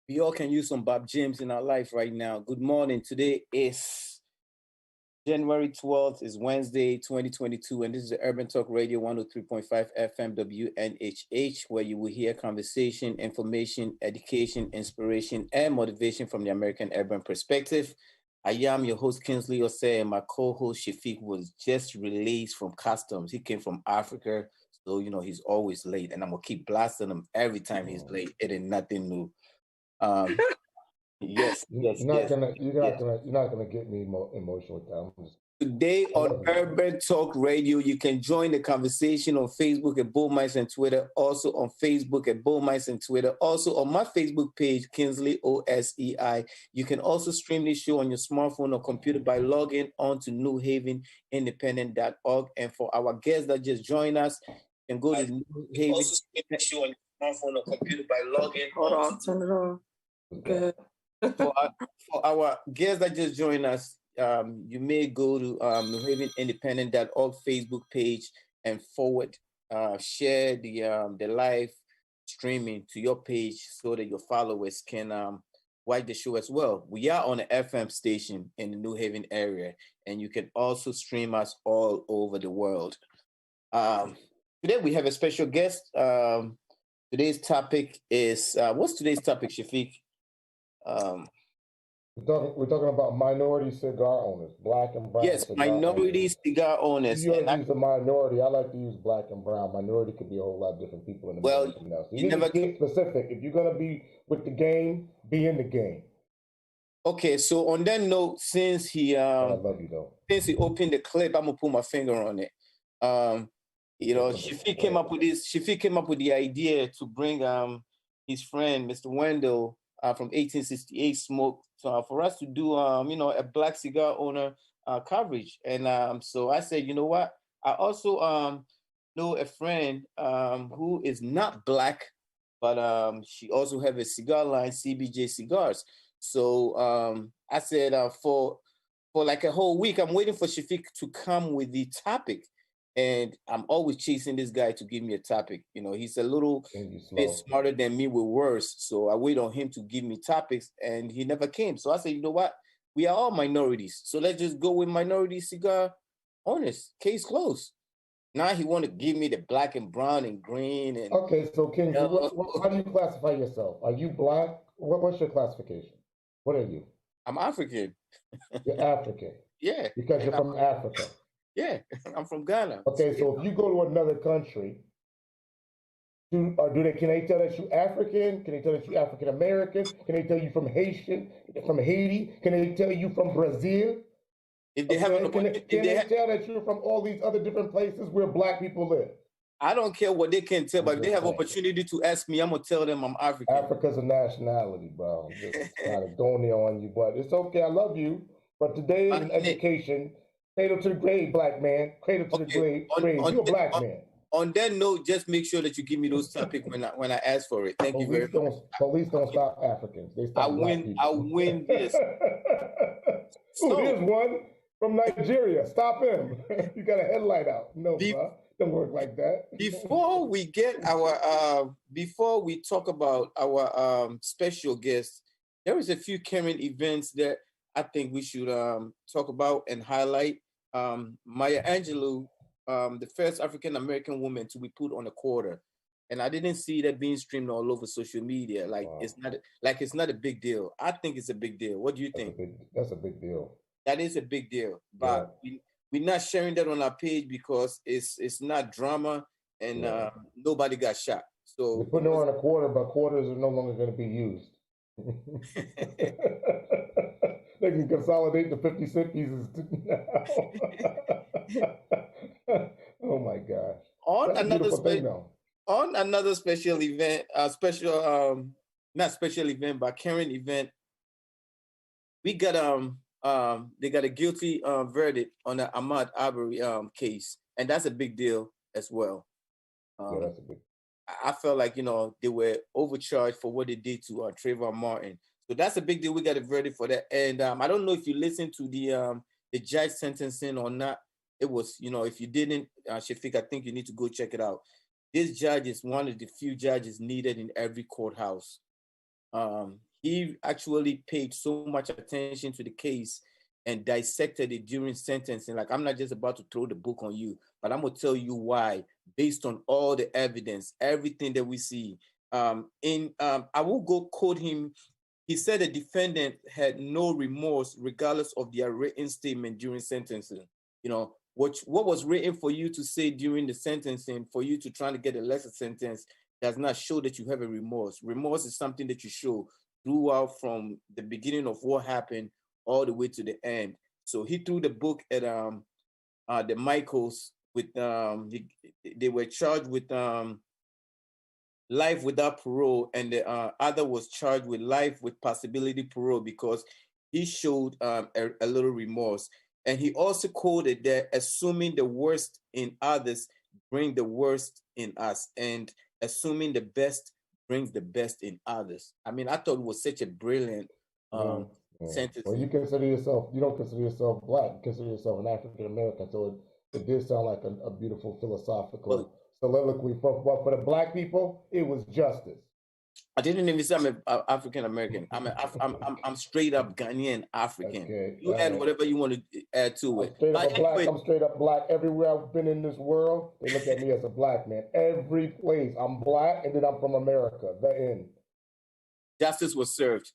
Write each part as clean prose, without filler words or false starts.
We all can use some Bob James in our life right now. Good morning. Today is January 12th, is Wednesday, 2022, and this is the Urban Talk Radio 103.5 FM WNHH, where you will hear conversation, information, education, inspiration, and motivation from the American urban perspective. I am your host, Kingsley Ossei, and my co-host, Shafiq, was just released from customs. He came from Africa, so, he's always late, and I'm going to keep blasting him every time he's late. It ain't nothing new. Yes. You're not gonna get me emotional with that. Today on Urban Talk Radio, you can join the conversation on Facebook at Bullmice and Twitter. Also on Facebook at Bullmice and Twitter. Also on my Facebook page, Kingsley Ossei. You can also stream this show on your smartphone or computer by logging on to newhavenindependent.org. And for our guests that just joined us, you can go to New Haven. Also stream the show on your smartphone or computer by logging. Hold on, turn it on. Good. For our guests that just joined us, you may go to newhavenindependent.org Facebook page and share the live streaming to your page so that your followers can watch the show as well. We are on an FM station in the New Haven area, and you can also stream us all over the world. Today we have a special guest. Today's topic is, what's today's topic, Shafiq? We're talking about minority cigar owners, black and brown. Yes, minority cigar owners. You use a minority. I like to use black and brown. Minority could be a whole lot of different people in the well, else. You never get specific. If you're gonna be with the game, be in the game. Okay, so on that note, since he I love you though. Since he opened the clip, I'm gonna put my finger on it. Shafiq came up with this. Shafiq came up with the idea to bring his friend, Mr. Wendell, from 1868 Smoke, for us to do, a black cigar owner coverage. And so I said, you know what? I also know a friend who is not black, but she also have a cigar line, CBJ Cigars. So I said, for like a whole week, I'm waiting for Shafiq to come with the topic. And I'm always chasing this guy to give me a topic. He's a little bit smarter than me with words. So I wait on him to give me topics, and he never came. So I said, you know what? We are all minorities. So let's just go with minority cigar owners. Case closed. Now he want to give me the black and brown and green. And okay, so King, how do you classify yourself? Are you black? What's your classification? What are you? I'm African. You're African? Yeah. Because you're from Africa. Yeah, I'm from Ghana. Okay, so if you go to another country, can they tell that you African? Can they tell that you African American? Can they tell you from Haiti? Can they tell you from Brazil? If they have, can they tell that you're from all these other different places where black people live? I don't care what they can tell, but if they have opportunity to ask me, I'm gonna tell them I'm African. Africa's a nationality, bro. I'm just kind of going there on you, but it's okay. I love you, but today is an education. Cradle to the grave, black man. Cradle to the grave. You're a black man. On that note, just make sure that you give me those topics when I ask for it. Thank you very much. Police don't stop Africans. They stop black people. I win this. Here's one from Nigeria. Stop him. You got a headlight out. No, bro. Don't work like that. Before we talk about our special guest, there is a few current events that I think we should talk about and highlight. Maya Angelou, the first African-American woman to be put on a quarter. And I didn't see that being streamed all over social media. It's not a big deal. I think it's a big deal. What do you think? That's a big deal. That is a big deal. But we're not sharing that on our page because it's not drama and nobody got shot. So they're putting it on a quarter, but quarters are no longer going to be used. They can consolidate the 50-cent pieces now. Oh my gosh. On That's a another beautiful thing, though. On another special event, not special event, but current event, we got they got a guilty verdict on the Ahmaud Arbery case, and that's a big deal as well. Yeah, that's a big. I felt like, you know, they were overcharged for what they did to Trayvon Martin. So that's a big deal. We got a verdict for that. And I don't know if you listened to the judge sentencing or not. It was, you know, if you didn't, Shafiq, I think you need to go check it out. This judge is one of the few judges needed in every courthouse. He actually paid so much attention to the case and dissected it during sentencing. Like, I'm not just about to throw the book on you, but I'm going to tell you why, based on all the evidence, everything that we see. I will go quote him. He said the defendant had no remorse regardless of their written statement during sentencing. You know, what was written for you to say during the sentencing, for you to try to get a lesser sentence, does not show that you have a remorse. Remorse is something that you show throughout from the beginning of what happened all the way to the end. So he threw the book at the Michaels with they were charged with life without parole, and the other was charged with life with possibility parole because he showed a little remorse. And he also quoted that assuming the worst in others bring the worst in us, and assuming the best brings the best in others. I mean, I thought it was such a brilliant sentence. Well, you consider yourself, you don't consider yourself black, you consider yourself an African American. So it did sound like a beautiful philosophical soliloquy. For the black people, it was justice. I didn't even say I'm an African American. I'm straight up Ghanaian African. Okay, you add whatever you want to add to it. I'm straight up black. Everywhere I've been in this world, they look at me as a black man. Every place I'm black, and then I'm from America. The end. Justice was served.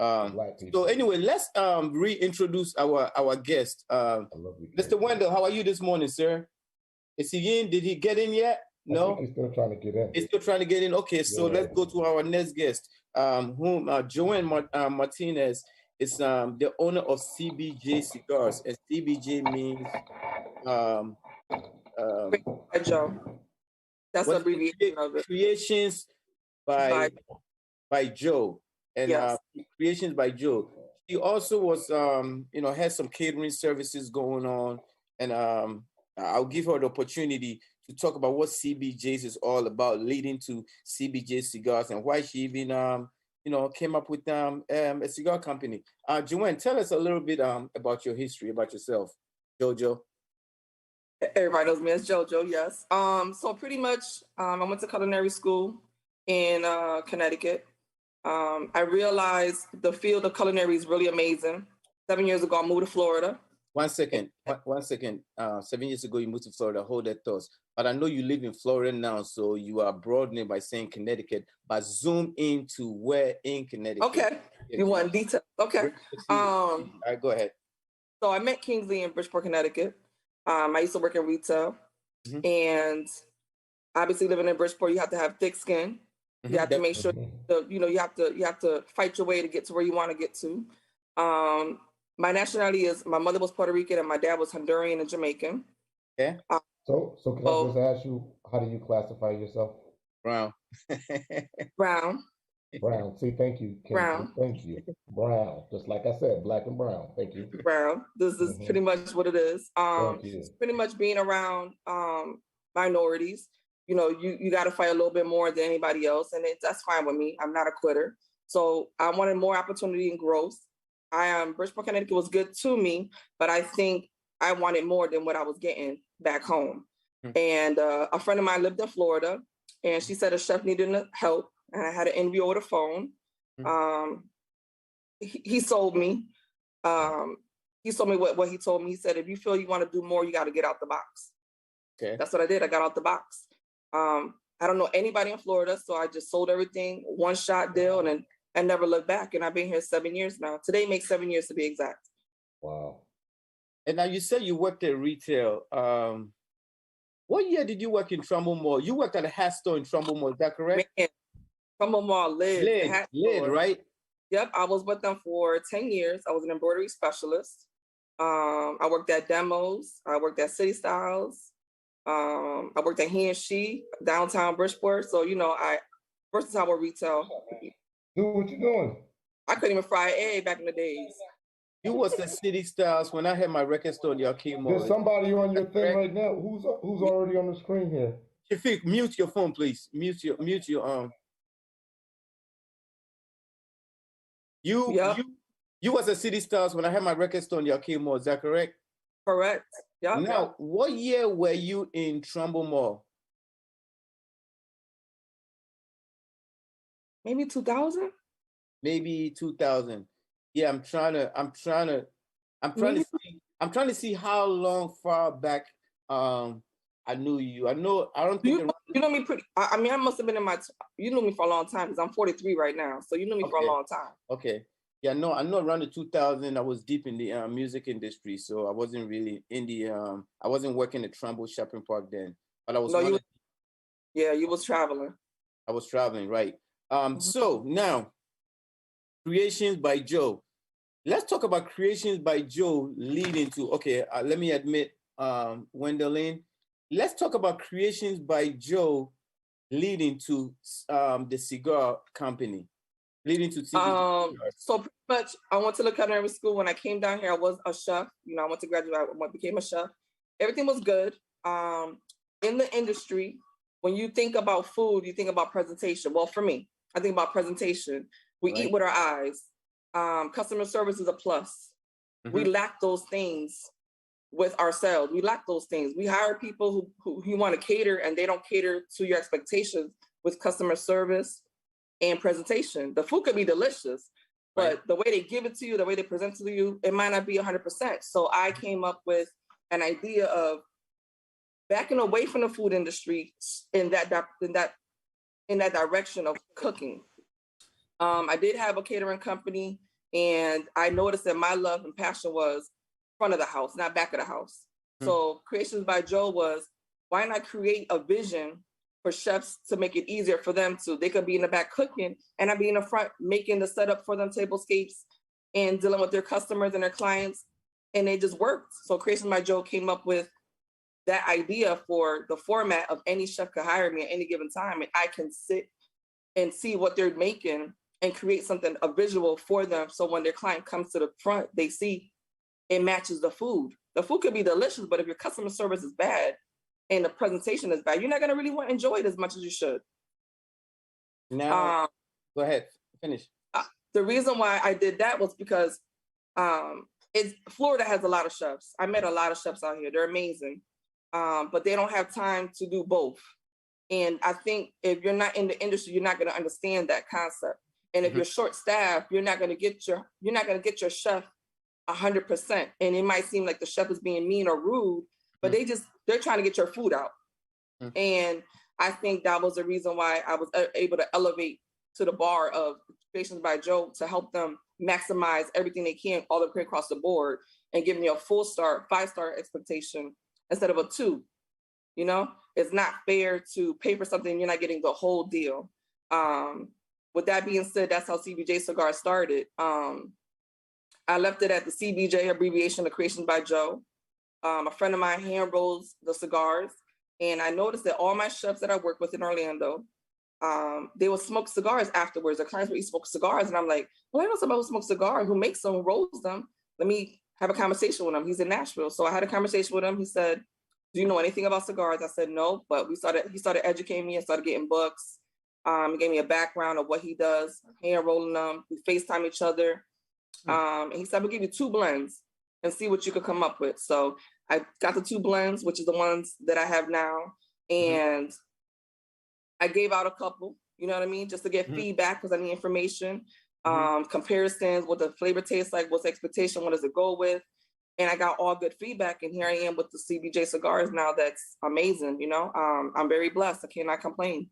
So anyway, let's reintroduce our guest. Mr. Wendell, how are you this morning, sir? Is he in? Did he get in yet? No, he's still trying to get in. He's still trying to get in. Okay, so let's go to our next guest, Joanne Martinez is the owner of CBJ Cigars, and CBJ means Joe. That's the abbreviation of it. Creations by Joe, and Creations by Joe. She also was has some catering services going on, and I'll give her the opportunity to talk about what CBJ's is all about, leading to CBJ Cigars, and why she even came up with a cigar company. Joanne, tell us a little bit about your history, about yourself. Jojo. Everybody knows me as Jojo, yes. So pretty much, I went to culinary school in Connecticut. I realized the field of culinary is really amazing. 7 years ago, I moved to Florida. 1 second. 1 second. 7 years ago, you moved to Florida. Hold that thought. But I know you live in Florida now, so you are broadening by saying Connecticut. But zoom into where in Connecticut. Okay. You want detail? Okay. All right, go ahead. So I met Kingsley in Bridgeport, Connecticut. I used to work in retail, and obviously living in Bridgeport, you have to have thick skin. You have to make sure you have to fight your way to get to where you want to get to. My nationality is, my mother was Puerto Rican and my dad was Honduran and Jamaican. Okay. So can I just ask you, how do you classify yourself? Brown. Brown. Brown. See, thank you, Kingsley. Brown. Thank you. Brown. Just like I said, black and brown. Thank you. Brown. This is pretty much what it is. Thank you. Pretty much being around minorities. You got to fight a little bit more than anybody else, and that's fine with me. I'm not a quitter. So I wanted more opportunity and growth. Bridgeport, Connecticut was good to me, but I think I wanted more than what I was getting back home. And a friend of mine lived in Florida, and she said a chef needed help, and I had an interview over the phone. He sold me. He told me what he told me. He said, if you feel you want to do more, you got to get out the box. Okay. That's what I did. I got out the box. I don't know anybody in Florida, so I just sold everything, one shot deal, and never looked back. And I've been here 7 years now. Today makes 7 years to be exact. Wow. And now you said you worked at retail. What year did you work in Trumbull Mall? You worked at a hat store in Trumbull Mall, is that correct? Man, Trumbull Mall, Lids, the hat Lid, store. right? Yep, I was with them for 10 years. I was an embroidery specialist. I worked at Demos. I worked at City Styles. I worked at He and She, downtown Bridgeport. So, you know, I versatile with retail. Do what you're doing. I couldn't even fry an egg back in the days. You was at City Styles when I had my record store in the Arcade Mall. There's somebody on your thing right now. Who's already on the screen here? Shafiq, mute your phone, please. Mute your You was at City Styles when I had my record store in the Arcade Mall, is that correct? Correct. Yeah. Now, what year were you in Trumbull Mall? Maybe 2000. Maybe 2000. Yeah, I'm trying to see how long far back I knew you. I don't think you know me pretty. I mean, I must have been you knew me for a long time because I'm 43 right now. So you knew me for a long time. Okay. Yeah, no, I know around the 2000 I was deep in the music industry, so I wasn't really in the I wasn't working at Trumbull Shopping Park then, but I was. No, you was traveling. I was traveling, right? So now, Creations by Joe. Let's talk about Creations by Joe leading to, okay, let me admit, Wendell. Let's talk about Creations by Joe leading to the cigar company. Leading to so pretty much I went to the culinary school. When I came down here, I was a chef. You know, I went to graduate, I became a chef. Everything was good. In the industry, when you think about food, you think about presentation. Well, for me, I think about presentation. We eat with our eyes. Customer service is a plus. Mm-hmm. We lack those things with ourselves. We lack those things. We hire people who want to cater, and they don't cater to your expectations with customer service and presentation. The food could be delicious, but the way they give it to you, the way they present it to you, it might not be 100%. So I came up with an idea of backing away from the food industry in that direction of cooking. I did have a catering company, and I noticed that my love and passion was front of the house, not back of the house. Mm-hmm. So Creations by Joe was, why not create a vision for chefs to make it easier for them they could be in the back cooking, and I'd be in the front making the setup for them, tablescapes, and dealing with their customers and their clients, and it just worked. So Creations by Joe came up with that idea for the format of any chef could hire me at any given time, and I can sit and see what they're making and create something, a visual for them. So when their client comes to the front, they see it matches the food. The food could be delicious, but if your customer service is bad and the presentation is bad, you're not going to really want to enjoy it as much as you should. Now, go ahead, finish. The reason why I did that was because Florida has a lot of chefs. I met a lot of chefs out here. They're amazing, but they don't have time to do both. And I think if you're not in the industry, you're not going to understand that concept. And if you're short-staffed, you're not going to get your chef 100%. And it might seem like the chef is being mean or rude, but they're trying to get your food out. And I think that was the reason why I was able to elevate to the bar of Creations by Joe to help them maximize everything they can all the way across the board and give me a full star, 5-star expectation instead of a 2. You know, it's not fair to pay for something you're not getting the whole deal. With that being said, that's how CBJ Cigar started. I left it at the CBJ, abbreviation of Creations by Joe. A friend of mine hand rolls the cigars, and I noticed that all my chefs that I work with in Orlando, they would smoke cigars afterwards. Their clients would smoke cigars, and I'm like, well, I know somebody who smokes cigars, who makes them, rolls them. Let me have a conversation with him. He's in Nashville. So I had a conversation with him. He said, do you know anything about cigars? I said, no, but he started educating me and started getting books. He gave me a background of what he does, hand rolling them. We FaceTime each other. And he said, we'll give you 2 blends and see what you could come up with. So I got the 2 blends, which is the ones that I have now. And I gave out a couple, you know what I mean? Just to get feedback because I need information, comparisons, what the flavor tastes like, what's the expectation, what does it go with? And I got all good feedback. And here I am with the CBJ cigars now. That's amazing, you know? I'm very blessed. I cannot complain.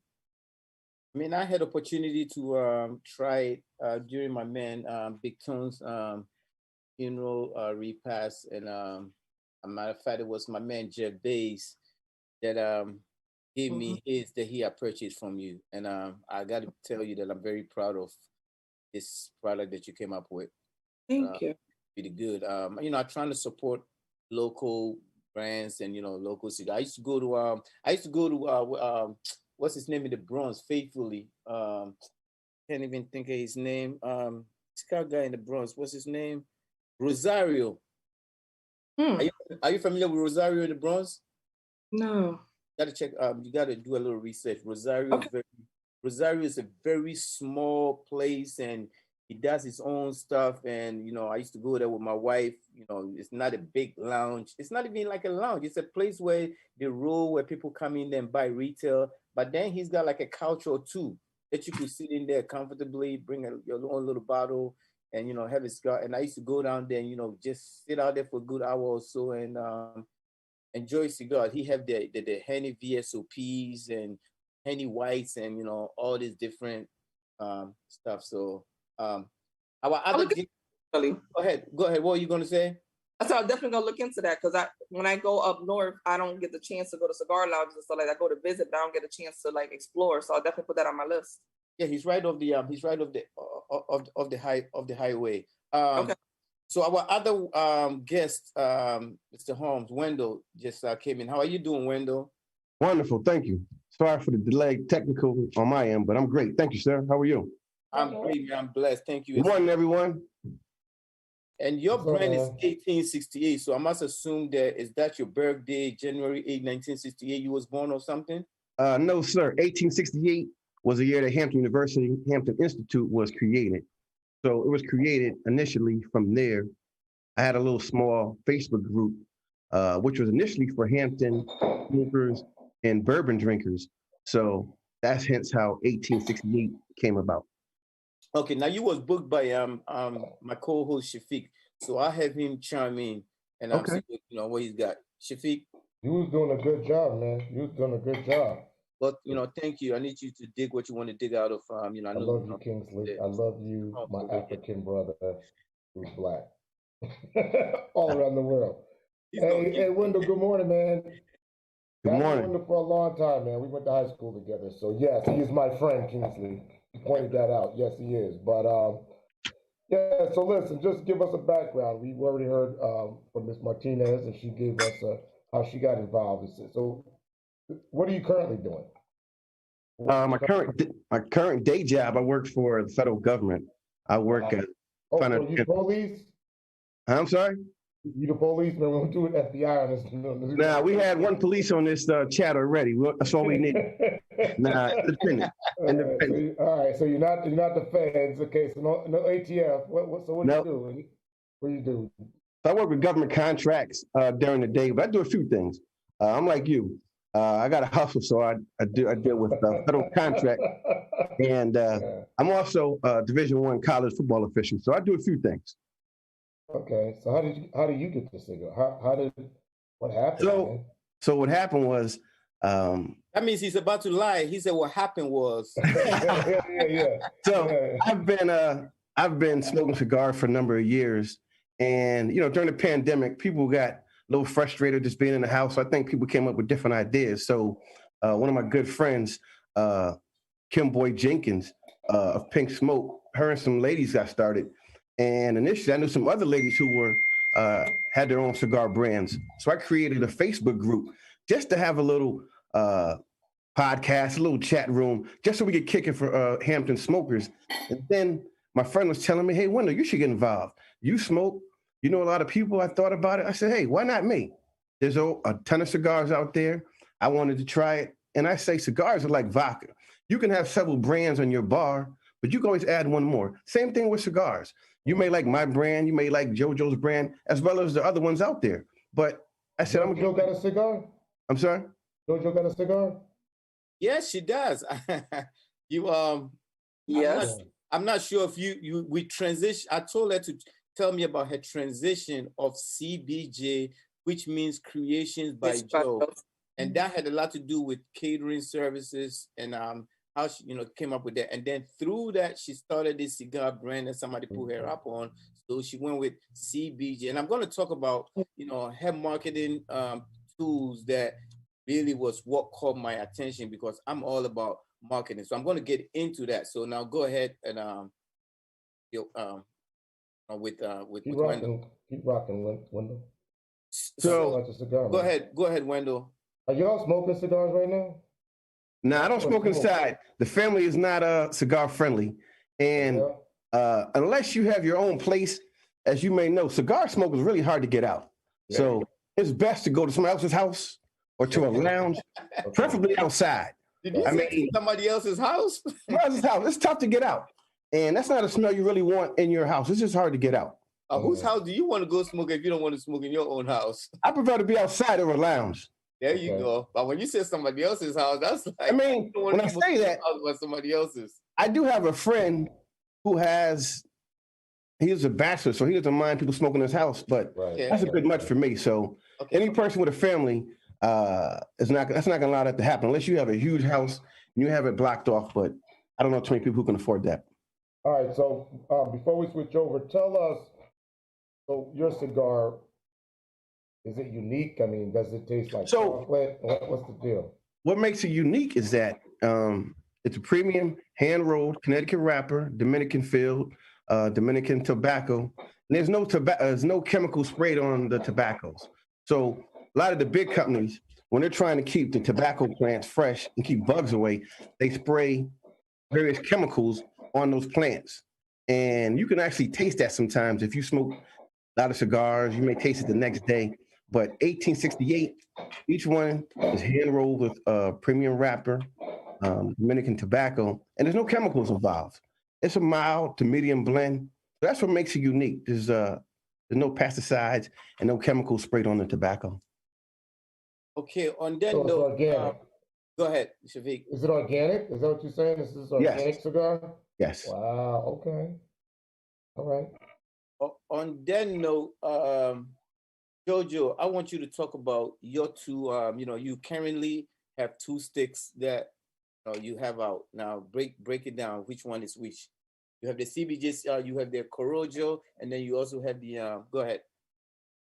I mean, I had opportunity to try it during my man Big Tone's funeral repast, and a matter of fact, it was my man Jeff Bays that gave Mhm. me his that he had purchased from you, and I got to tell you that I'm very proud of this product that you came up with. Thank you. Pretty good. I'm trying to support local brands and local cigars. I used to go to what's his name in the Bronx faithfully. Can't even think of his name. Cigar guy in the Bronx. What's his name? Rosario. Hmm. Are you familiar with Rosario in the Bronx? No. Gotta check. You gotta do a little research. Okay. Rosario is a very small place, and he does his own stuff. And I used to go there with my wife. It's not a big lounge. It's not even like a lounge. It's a place where they roll, where people come in and buy retail. But then he's got like a couch or two that you could sit in there comfortably, bring your own little bottle, and have a cigar. And I used to go down there and just sit out there for a good hour or so, and enjoy cigars. He have the Henny VSOPs and Henny Whites and all these different stuff. So our I'm other looking, really. go ahead. What are you gonna say? So I'm definitely gonna look into that because when I go up north, I don't get the chance to go to cigar lounges and stuff like that. I go to visit, but I don't get a chance to like explore. So I'll definitely put that on my list. Yeah, he's right off the highway. Okay. So our other guest, Mr. Holmes, Wendell, just came in. How are you doing, Wendell? Wonderful, thank you. Sorry for the delay, technical on my end, but I'm great. Thank you, sir. How are you? I'm great, man. I'm blessed. Thank you. Good morning, everyone. And your What's up, brand is man? 1868, so I must assume that your birthday, January 8, 1968, you was born or something? No, sir. 1868 was the year that Hampton University, Hampton Institute was created. So it was created initially from there. I had a little small Facebook group, which was initially for Hampton smokers and bourbon drinkers. So that's hence how 1868 came about. Okay, now you was booked by my co-host Shafiq, so I have him chime in and Okay. see what he's got. Shafiq, You was doing a good job, man. You was doing a good job. but thank you. I need you to dig what you want to dig out of. I I know love you, Kingsley. I love you, my African brother who's black. All around the world. Hey, Wendell, good morning, man. Good I've known morning. Wendell for a long time, man. We went to high school together. So yes, he is my friend, Kingsley. You pointed that out. Yes, he is. But yeah, so listen, just give us a background. We've already heard from Miss Martinez, and she gave us how she got involved. So what are you currently doing? My current day job, I work for the federal government. I work at. Oh, so you police? I'm sorry? You the policeman? We'll do an FBI on this. Nah, we had one police on this chat already. That's all we need. Nah, independent. Independent. All right, so you're not the feds. Okay, so no ATF. So what do Nope. you do? What do you do? So I work with government contracts during the day, but I do a few things. I'm like you. I got to hustle, so I deal with federal contract, and Yeah. I'm also a Division I college football official. So I do a few things. Okay, so how did you get this cigar? What happened, man? So what happened was. That means he's about to lie. He said what happened was. yeah. So I've been smoking cigars for a number of years, and during the pandemic, people got a little frustrated just being in the house. So I think people came up with different ideas. So one of my good friends, Kim Boy Jenkins of Pink Smoke, her and some ladies got started. And initially, I knew some other ladies who were had their own cigar brands. So I created a Facebook group just to have a little podcast, a little chat room, just so we could kick it for Hampton smokers. And then my friend was telling me, hey, Wendell, you should get involved. You smoke. You know a lot of people. I thought about it. I said, hey, why not me? There's a ton of cigars out there. I wanted to try it. And I say cigars are like vodka. You can have several brands on your bar, but you can always add one more. Same thing with cigars. You may like my brand, you may like JoJo's brand, as well as the other ones out there. But I said, JoJo got a cigar? I'm sorry? JoJo got a cigar? Yes, she does. Yes. I'm not sure if we transition. I told her to tell me about her transition of CBJ, which means Creations by Joe. And that had a lot to do with catering services and how she came up with that. And then through that, she started this cigar brand that somebody put her up on. So she went with CBG, and I'm going to talk about her marketing tools that really was what caught my attention because I'm all about marketing. So I'm going to get into that. So now go ahead and with Wendell. Keep rocking, Wendell. So go ahead, Wendell. Are y'all smoking cigars right now? No, I don't smoke inside. The family is not cigar friendly, and unless you have your own place, as you may know, cigar smoke is really hard to get out. Yeah. So it's best to go to somebody else's house or to a lounge, preferably outside. Did you say somebody else's house? Somebody else's house. It's tough to get out, and that's not a smell you really want in your house. It's just hard to get out. Whose house do you want to go smoke if you don't want to smoke in your own house? I prefer to be outside or a lounge. There you go. But when you say somebody else's house, that's like, I mean, when I say that, somebody else's. I do have a friend who he's a bachelor, so he doesn't mind people smoking in his house, but that's a bit much for me. So any person with a family that's not going to allow that to happen unless you have a huge house and you have it blocked off. But I don't know too many people who can afford that. All right. So before we switch over, tell us, so your cigar, is it unique? I mean, does it taste like chocolate? What's the deal? What makes it unique is that it's a premium hand-rolled Connecticut wrapper, Dominican filled, Dominican tobacco. And there's no chemical sprayed on the tobaccos. So a lot of the big companies, when they're trying to keep the tobacco plants fresh and keep bugs away, they spray various chemicals on those plants. And you can actually taste that sometimes. If you smoke a lot of cigars, you may taste it the next day. But 1868, each one is hand-rolled with premium wrapper, Dominican tobacco, and there's no chemicals involved. It's a mild to medium blend. That's what makes it unique. There's no pesticides and no chemicals sprayed on the tobacco. Okay, on that note, organic. Go ahead, Shafiq. Is it organic? Is that what you're saying? This is organic cigar? Yes. Wow, okay. All right. On that note, Jojo, I want you to talk about your two, you currently have two sticks that you have out. Now break it down. Which one is which? You have the CBJ, you have the Corojo, and then you also have the, go ahead.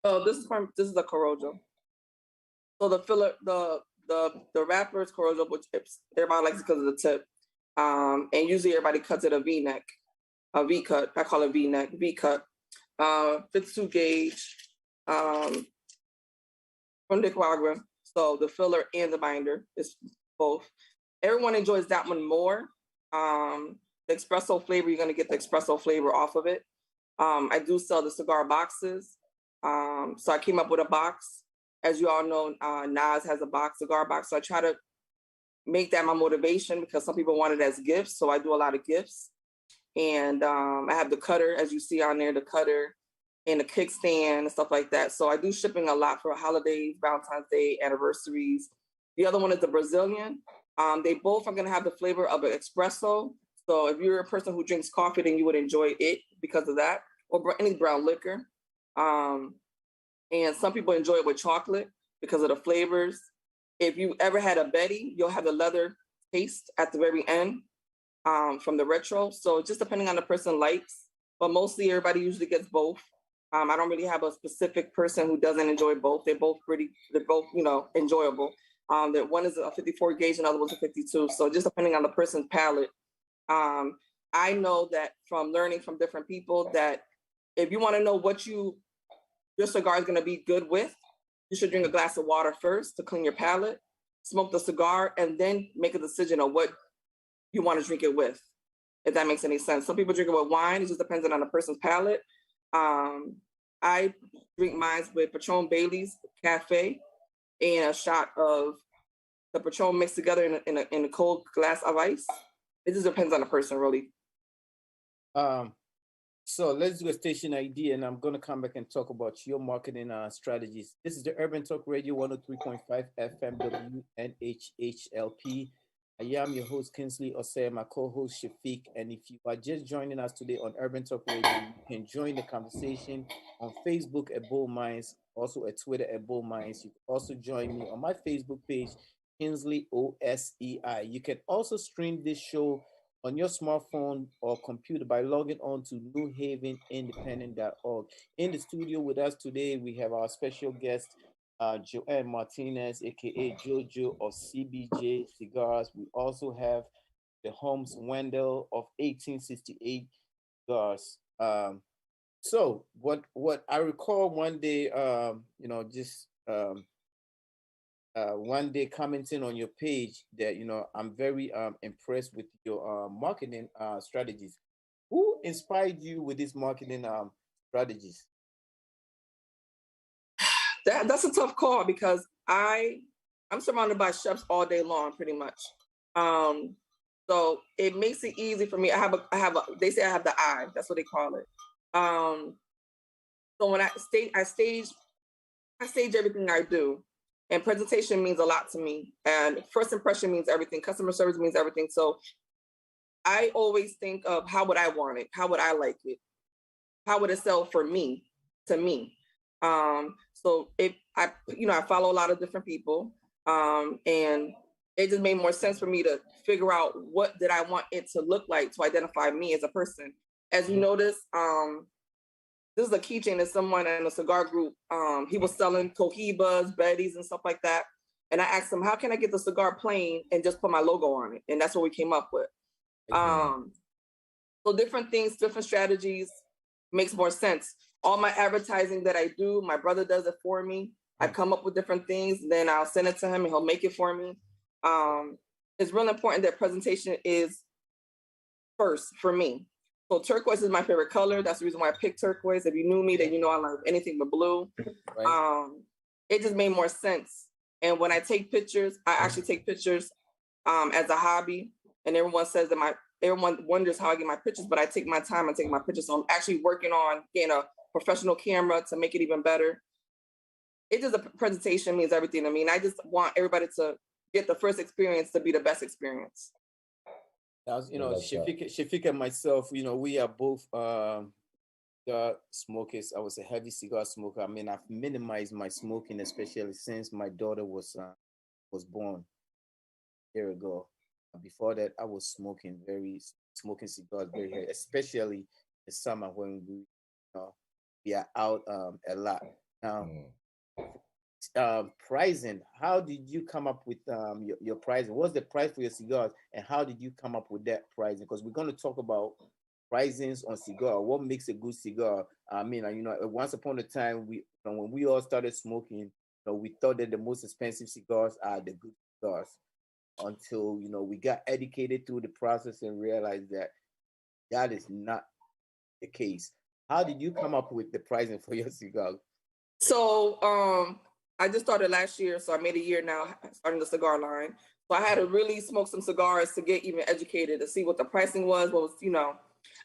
Oh, this is the Corojo. So the filler, the wrapper is Corojo, which everybody likes because of the tip. And usually everybody cuts it a V-neck, a V-cut. I call it V-neck, V-cut. 52 gauge from Nicaragua. So the filler and the binder is both. Everyone enjoys that one more. The espresso flavor, you're going to get the espresso flavor off of it. I do sell the cigar boxes. So I came up with a box. As you all know, Nas has a cigar box. So I try to make that my motivation because some people want it as gifts. So I do a lot of gifts. And I have the cutter, as you see on there, the cutter and the kickstand and stuff like that. So I do shipping a lot for holidays, Valentine's Day, anniversaries. The other one is the Brazilian. They both are going to have the flavor of an espresso. So if you're a person who drinks coffee, then you would enjoy it because of that, or any brown liquor. And some people enjoy it with chocolate because of the flavors. If you ever had a Betty, you'll have the leather taste at the very end from the retro. So just depending on the person likes, but mostly everybody usually gets both. I don't really have a specific person who doesn't enjoy both. They're both enjoyable. That one is a 54 gauge, and the other one's a 52. So just depending on the person's palate. I know that from learning from different people that if you want to know what your cigar is going to be good with, you should drink a glass of water first to clean your palate, smoke the cigar, and then make a decision on what you want to drink it with, if that makes any sense. Some people drink it with wine. It just depends on the person's palate. I drink mine with Patron Bailey's Cafe and a shot of the Patron mixed together in a cold glass of ice. It just depends on the person, really. So let's do a station ID, and I'm going to come back and talk about your marketing strategies. This is the Urban Talk Radio 103.5 FM WNHHLP. I am your host, Kingsley Ossei, my co-host, Shafiq. And if you are just joining us today on Urban Talk Radio, you can join the conversation on Facebook at Bold Minds, also at Twitter at Bold Minds. You can also join me on my Facebook page, Kingsley Ossei. You can also stream this show on your smartphone or computer by logging on to newhavenindependent.org. In the studio with us today, we have our special guest, Joanne Martinez, aka Jojo of CBJ Cigars. We also have the Holmes Wendell of 1868 Cigars. So what I recall one day, just one day commenting on your page that I'm very impressed with your marketing strategies. Who inspired you with these marketing strategies? That's a tough call because I'm surrounded by chefs all day long, pretty much. So it makes it easy for me. I have a. They say I have the eye. That's what they call it. So when I stage everything I do, and presentation means a lot to me. And first impression means everything. Customer service means everything. So I always think of how would I want it? How would I like it? How would it sell for me, to me? So if I follow a lot of different people, and it just made more sense for me to figure out what did I want it to look like to identify me as a person. As you notice, this is a keychain that someone in a cigar group, he was selling Cohibas, Betty's, and stuff like that. And I asked him, how can I get the cigar plain and just put my logo on it? And that's what we came up with. So different things, different strategies makes more sense. All my advertising that I do, my brother does it for me. I come up with different things, then I'll send it to him and he'll make it for me. It's really important that presentation is first for me. So turquoise is my favorite color. That's the reason why I picked turquoise. If you knew me, then you know I love anything but blue. Right. It just made more sense. And when I take pictures, I actually take pictures as a hobby. And everyone says that everyone wonders how I get my pictures, but I take my time and take my pictures. So I'm actually working on getting a professional camera to make it even better. It just, a presentation means everything to me. And I just want everybody to get the first experience to be the best experience. Shafiq and myself, we are both cigar smokers. I was a heavy cigar smoker. I mean, I've minimized my smoking, especially since my daughter was born a year ago. Before that, I was smoking cigars very heavy, especially in the summer when we are out a lot. Now, pricing, how did you come up with your pricing? What's the price for your cigars, and how did you come up with that pricing? Because we're going to talk about pricings on cigar. What makes a good cigar? I mean, once upon a time, when we all started smoking, we thought that the most expensive cigars are the good cigars, until we got educated through the process and realized that is not the case. How did you come up with the pricing for your cigars? So I just started last year, so I made a year now starting the cigar line. So I had to really smoke some cigars to get even educated, to see what the pricing was.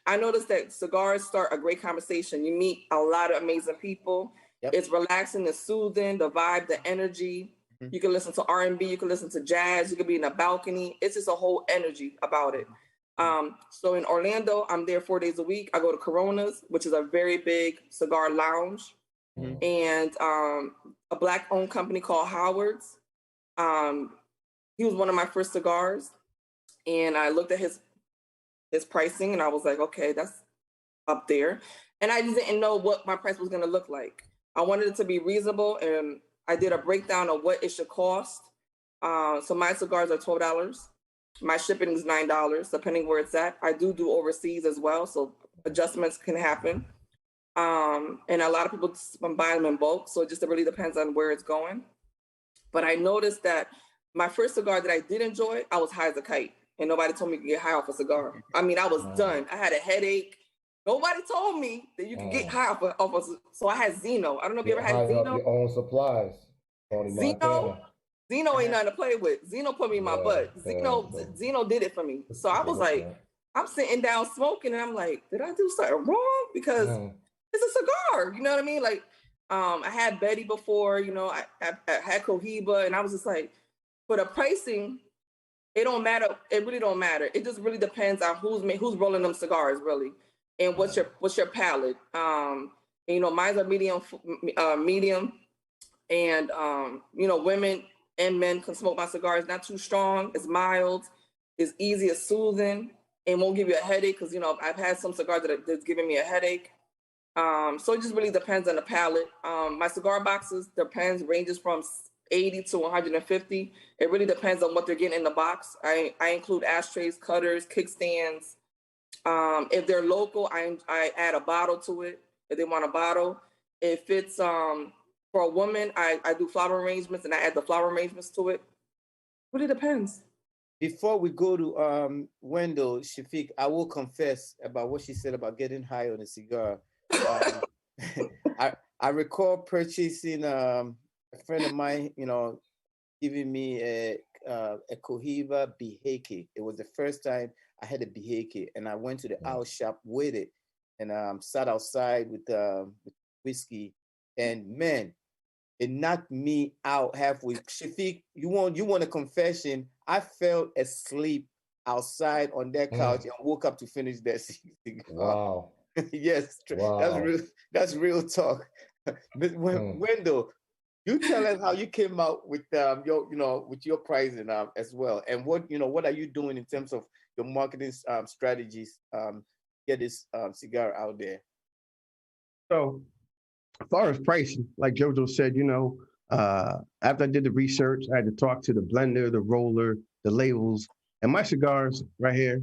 I noticed that cigars start a great conversation. You meet a lot of amazing people. Yep. It's relaxing, it's soothing, the vibe, the energy. Mm-hmm. You can listen to R&B, you can listen to jazz, you can be in a balcony. It's just a whole energy about it. So in Orlando, I'm there 4 days a week. I go to Corona's, which is a very big cigar lounge. Mm-hmm. And a Black-owned company called Howard's. He was one of my first cigars, and I looked at his pricing, and I was like, okay, that's up there. And I just didn't know what my price was going to look like. I wanted it to be reasonable, and I did a breakdown of what it should cost. So my cigars are $12. My shipping is $9, depending where it's at. I do overseas as well, so adjustments can happen. And a lot of people buy them in bulk, so it just really depends on where it's going. But I noticed that my first cigar that I did enjoy, I was high as a kite, and nobody told me you could get high off a cigar. I mean, I was done. I had a headache. Nobody told me that you could get high off a. So I had Zeno. I don't know if you ever had Zeno. Your own supplies. Zeno ain't nothing to play with. Zeno put me in my butt. Zeno did it for me. So I was like, I'm sitting down smoking, and I'm like, did I do something wrong? Because it's a cigar, you know what I mean? Like, I had Betty before, I had Cohiba, and I was just like, for the pricing, it don't matter. It really don't matter. It just really depends on who's rolling them cigars, really, and what's your palate. Mine are medium, and women and men can smoke my cigars. Not too strong. It's mild. It's easy. It's soothing. and won't give you a headache, because I've had some cigars that's giving me a headache. So it just really depends on the palate. My cigar boxes ranges from 80 to 150. It really depends on what they're getting in the box. I include ashtrays, cutters, kickstands. If they're local, I add a bottle to it if they want a bottle. If it's for a woman, I do flower arrangements and I add the flower arrangements to it. Really depends. Before we go to Wendell, Shafiq, I will confess about what she said about getting high on a cigar. I recall purchasing a friend of mine, giving me a Cohiba Biheke. It was the first time I had a Biheke, and I went to the owl shop with it, and sat outside with whiskey, and man, it knocked me out halfway. Shafiq, you want a confession? I fell asleep outside on that couch and woke up to finish that cigar. Wow. Yes, Wow. that's real talk. Wendell, you tell us how you came out with your pricing as well, and what are you doing in terms of your marketing strategies get this cigar out there? So as far as pricing, like Jojo said, after I did the research, I had to talk to the blender, the roller, the labels, and my cigars right here,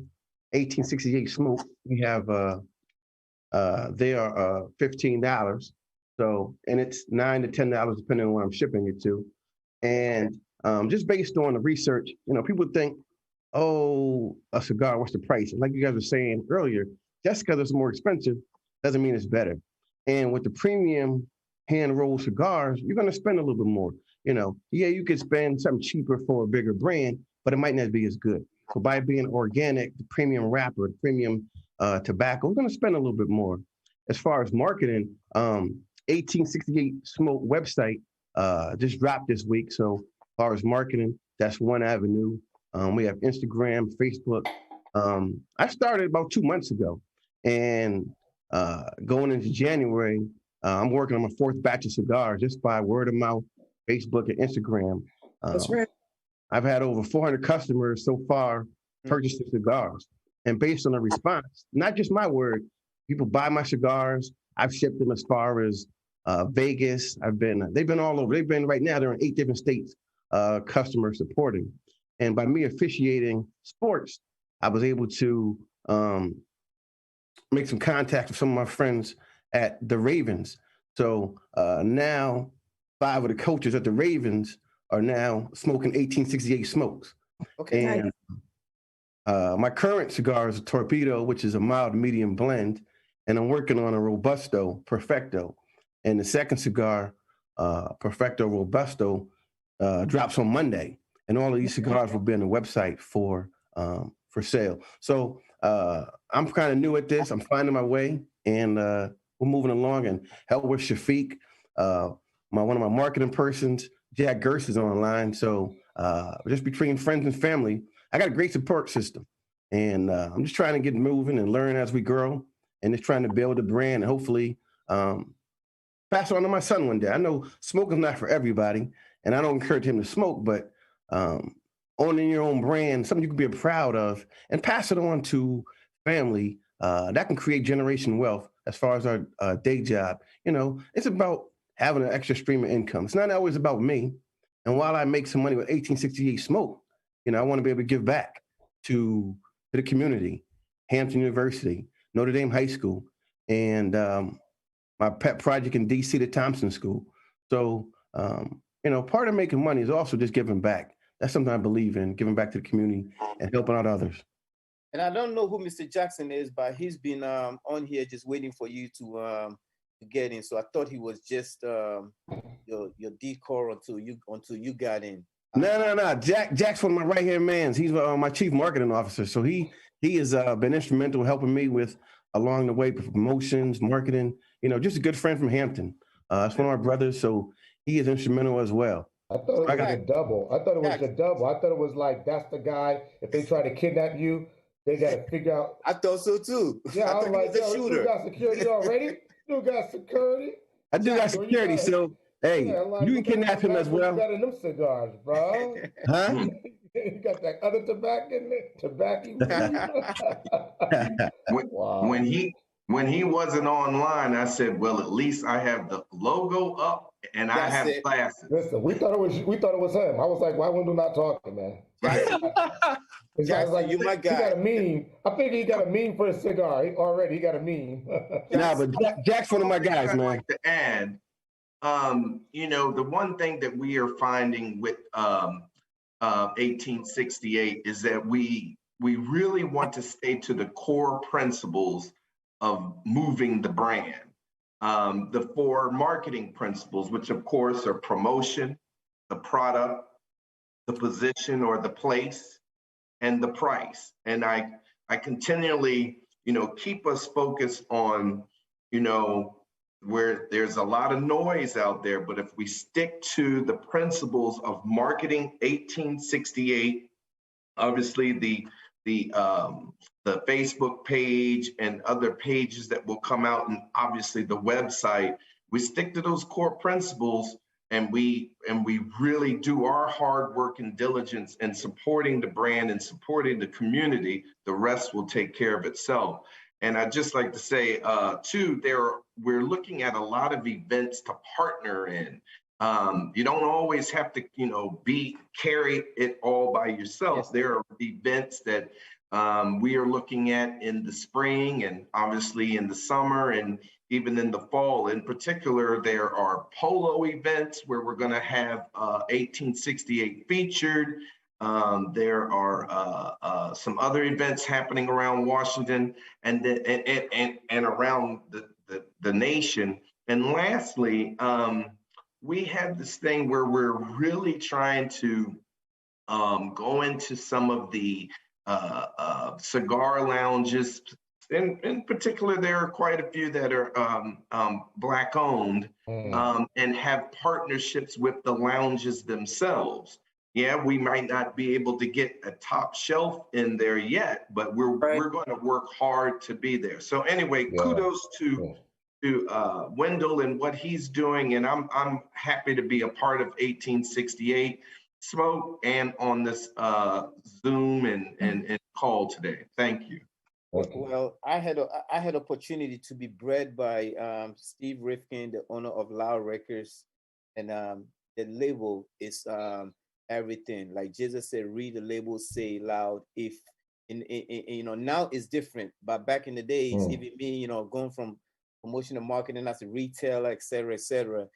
1868 Smoke. We have they are $15. So, and it's $9 to $10 depending on where I'm shipping it to. And just based on the research, people think, oh, a cigar, what's the price? And like you guys were saying earlier, just because it's more expensive doesn't mean it's better. And with the premium hand rolled cigars, you're going to spend a little bit more. Yeah, you could spend something cheaper for a bigger brand, but it might not be as good. So by being organic, the premium wrapper, the premium tobacco, we're going to spend a little bit more. As far as marketing, 1868 Smoke website just dropped this week. So as far as marketing, that's one avenue. We have Instagram, Facebook. I started about 2 months ago, and going into January, I'm working on my 4th batch of cigars just by word of mouth, Facebook and Instagram. That's right. I've had over 400 customers so far purchase the cigars. And based on the response, not just my word, people buy my cigars. I've shipped them as far as Vegas. They've been all over. Right now, they're in 8 different states, customer supporting. And by me officiating sports, I was able to make some contact with some of my friends at the Ravens. So now 5 of the coaches at the Ravens are now smoking 1868 Smokes. Okay. And my current cigar is a Torpedo, which is a mild medium blend, and I'm working on a Robusto Perfecto. And the second cigar, Perfecto Robusto, drops on Monday, and all of these cigars will be on the website for sale. So I'm kind of new at this. I'm finding my way, and we're moving along. And help with Shafiq, one of my marketing persons, Jack Gerst, is online. So just between friends and family, I got a great support system, and I'm just trying to get moving and learn as we grow, and just trying to build a brand and hopefully pass it on to my son one day. I know smoking's not for everybody, and I don't encourage him to smoke, but owning your own brand, something you can be proud of, and pass it on to family, that can create generation wealth as far as our day job. It's about having an extra stream of income. It's not always about me. And while I make some money with 1868 Smoke, I want to be able to give back to the community, Hampton University, Notre Dame High School, and my pet project in DC, the Thompson School. So, part of making money is also just giving back. That's something I believe in, giving back to the community and helping out others. And I don't know who Mr. Jackson is, but he's been on here just waiting for you to get in. So I thought he was just your decor until you got in. No. Jack's one of my right-hand man. He's my chief marketing officer. So he has been instrumental in helping me with along the way promotions, marketing. Just a good friend from Hampton. It's one of my brothers, so he is instrumental as well. I thought it was a double. I thought it was like, that's the guy. If they try to kidnap you, they got to figure out. I thought so too. Yeah, I was like, yo, you got security already? You got security? I do got security, so Hey, Yeah, like, you can what kind of kidnap him as tobacco you well. got in them cigars, bro? Huh? You got that other tobacco in there? Tobacco weed? When, Wow. when he wasn't online, I said, well, at least I have the logo up and I That's have it. glasses. Listen, we thought it was him. I was like, why Wendell not talking, man? Jackson, It's Jackson, like you my he got guy. a meme. I think he got a meme for a cigar. He got a meme. Nah, but Jack's one of my guys, I'd man. like to add, the one thing that we are finding with 1868 is that we really want to stay to the core principles of moving the brand. The four marketing principles, which of course are promotion, the product, the position or the place, and the price. And I continually, keep us focused on, where there's a lot of noise out there, but if we stick to the principles of marketing 1868, obviously the Facebook page and other pages that will come out, and obviously the website, we stick to those core principles, and we really do our hard work and diligence in supporting the brand and supporting the community. The rest will take care of itself. And I'd just like to say, too, we're looking at a lot of events to partner in. You don't always have to, carry it all by yourself. Yes. There are events that we are looking at in the spring and obviously in the summer and even in the fall. In particular, there are polo events where we're going to have 1868 featured. There are some other events happening around Washington and around the nation. And lastly, we have this thing where we're really trying to go into some of the cigar lounges. In particular, there are quite a few that are Black owned and have partnerships with the lounges themselves. Yeah, we might not be able to get a top shelf in there yet, but we're going to work hard to be there. So anyway, kudos to Wendell and what he's doing, and I'm happy to be a part of 1868 Smoke and on this Zoom and call today. Thank you. Well, I had opportunity to be bred by Steve Rifkin, the owner of Loud Records, and the label is everything. Like Jesus said, read the label, say loud. If now it's different, but back in the days, even me, going from promotion and marketing as a retailer, et cetera,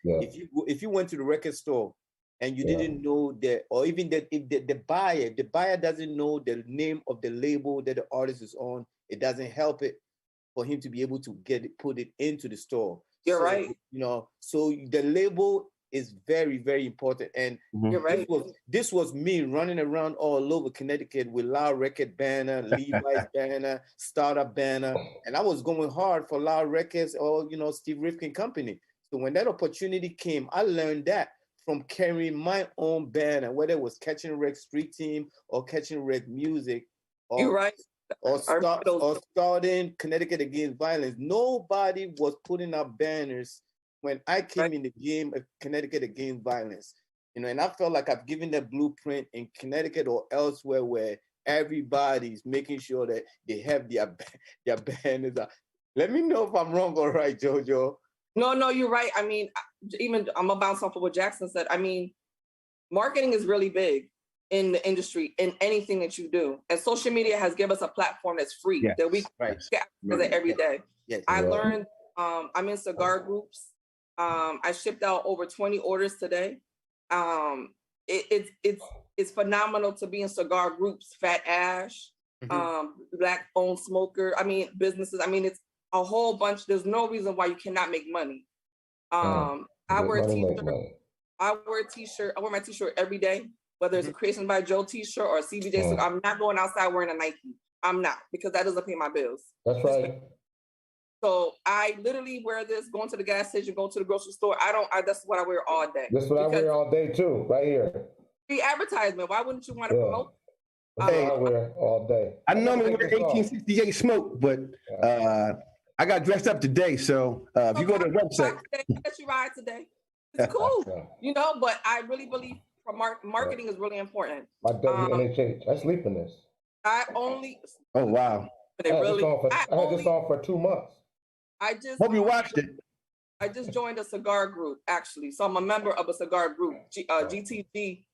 yeah. If you went to the record store and you didn't know that, or even that if the buyer doesn't know the name of the label that the artist is on, it doesn't help it for him to be able to put it into the store. You're right. So the label is very, very important. And you're right. This was me running around all over Connecticut with Loud Record banner, Levi's banner, Startup banner, and I was going hard for Loud Records or Steve Rifkin Company. So when that opportunity came, I learned that from carrying my own banner, whether it was Catching Reg Street Team or Catching Reg Music. You're right. Or starting Connecticut Against Violence. Nobody was putting up banners when I came in the game of Connecticut Against Violence. And I felt like I've given that blueprint in Connecticut or elsewhere where everybody's making sure that they have their banners up. Let me know if I'm wrong or right, Jojo. No, you're right. I mean, even I'm gonna bounce off of what Jackson said. I mean, marketing is really big in the industry, in anything that you do. And social media has given us a platform that's free that we can get every day. Yes. I learned, I'm in cigar groups. I shipped out over 20 orders today. It's phenomenal to be in cigar groups, Fat Ash, Black Owned Smoker. I mean, businesses. I mean, it's a whole bunch. There's no reason why you cannot make money. I wear a t-shirt. I wear my t-shirt every day, whether it's a Creation by Joe t-shirt or a CBJ. So I'm not going outside wearing a Nike. I'm not, because that doesn't pay my bills. That's right. So I literally wear this, going to the gas station, go to the grocery store. That's what I wear all day. That's what I wear all day too, right here. The advertisement. Why wouldn't you want to promote? Hey, I wear all day. I normally wear 1868 Smoke, but I got dressed up today. So if you go to the website, Let you ride today. It's cool, Yeah. you know, but I really believe marketing is really important. My WNHH, I sleep in this. I only, Oh wow! they really, I had this on for 2 months. I just, Hope you watched it. I just joined a cigar group, actually. So I'm a member of a cigar group, GTG.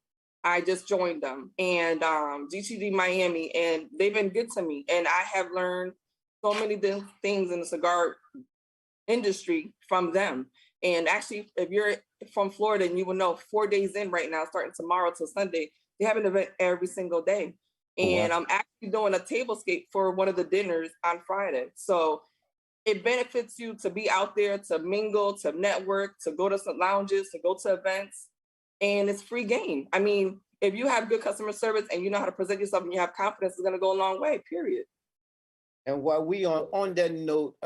I just joined them, and GTG Miami, and they've been good to me. And I have learned so many things in the cigar industry from them. And actually, if you're from Florida, and you will know 4 days in right now, starting tomorrow till Sunday, they have an event every single day. And wow. I'm actually doing a tablescape for one of the dinners on Friday. So it benefits you to be out there, to mingle, to network, to go to some lounges, to go to events, and it's free game. I mean, if you have good customer service and you know how to present yourself and you have confidence, it's going to go a long way, period. And while we on that note,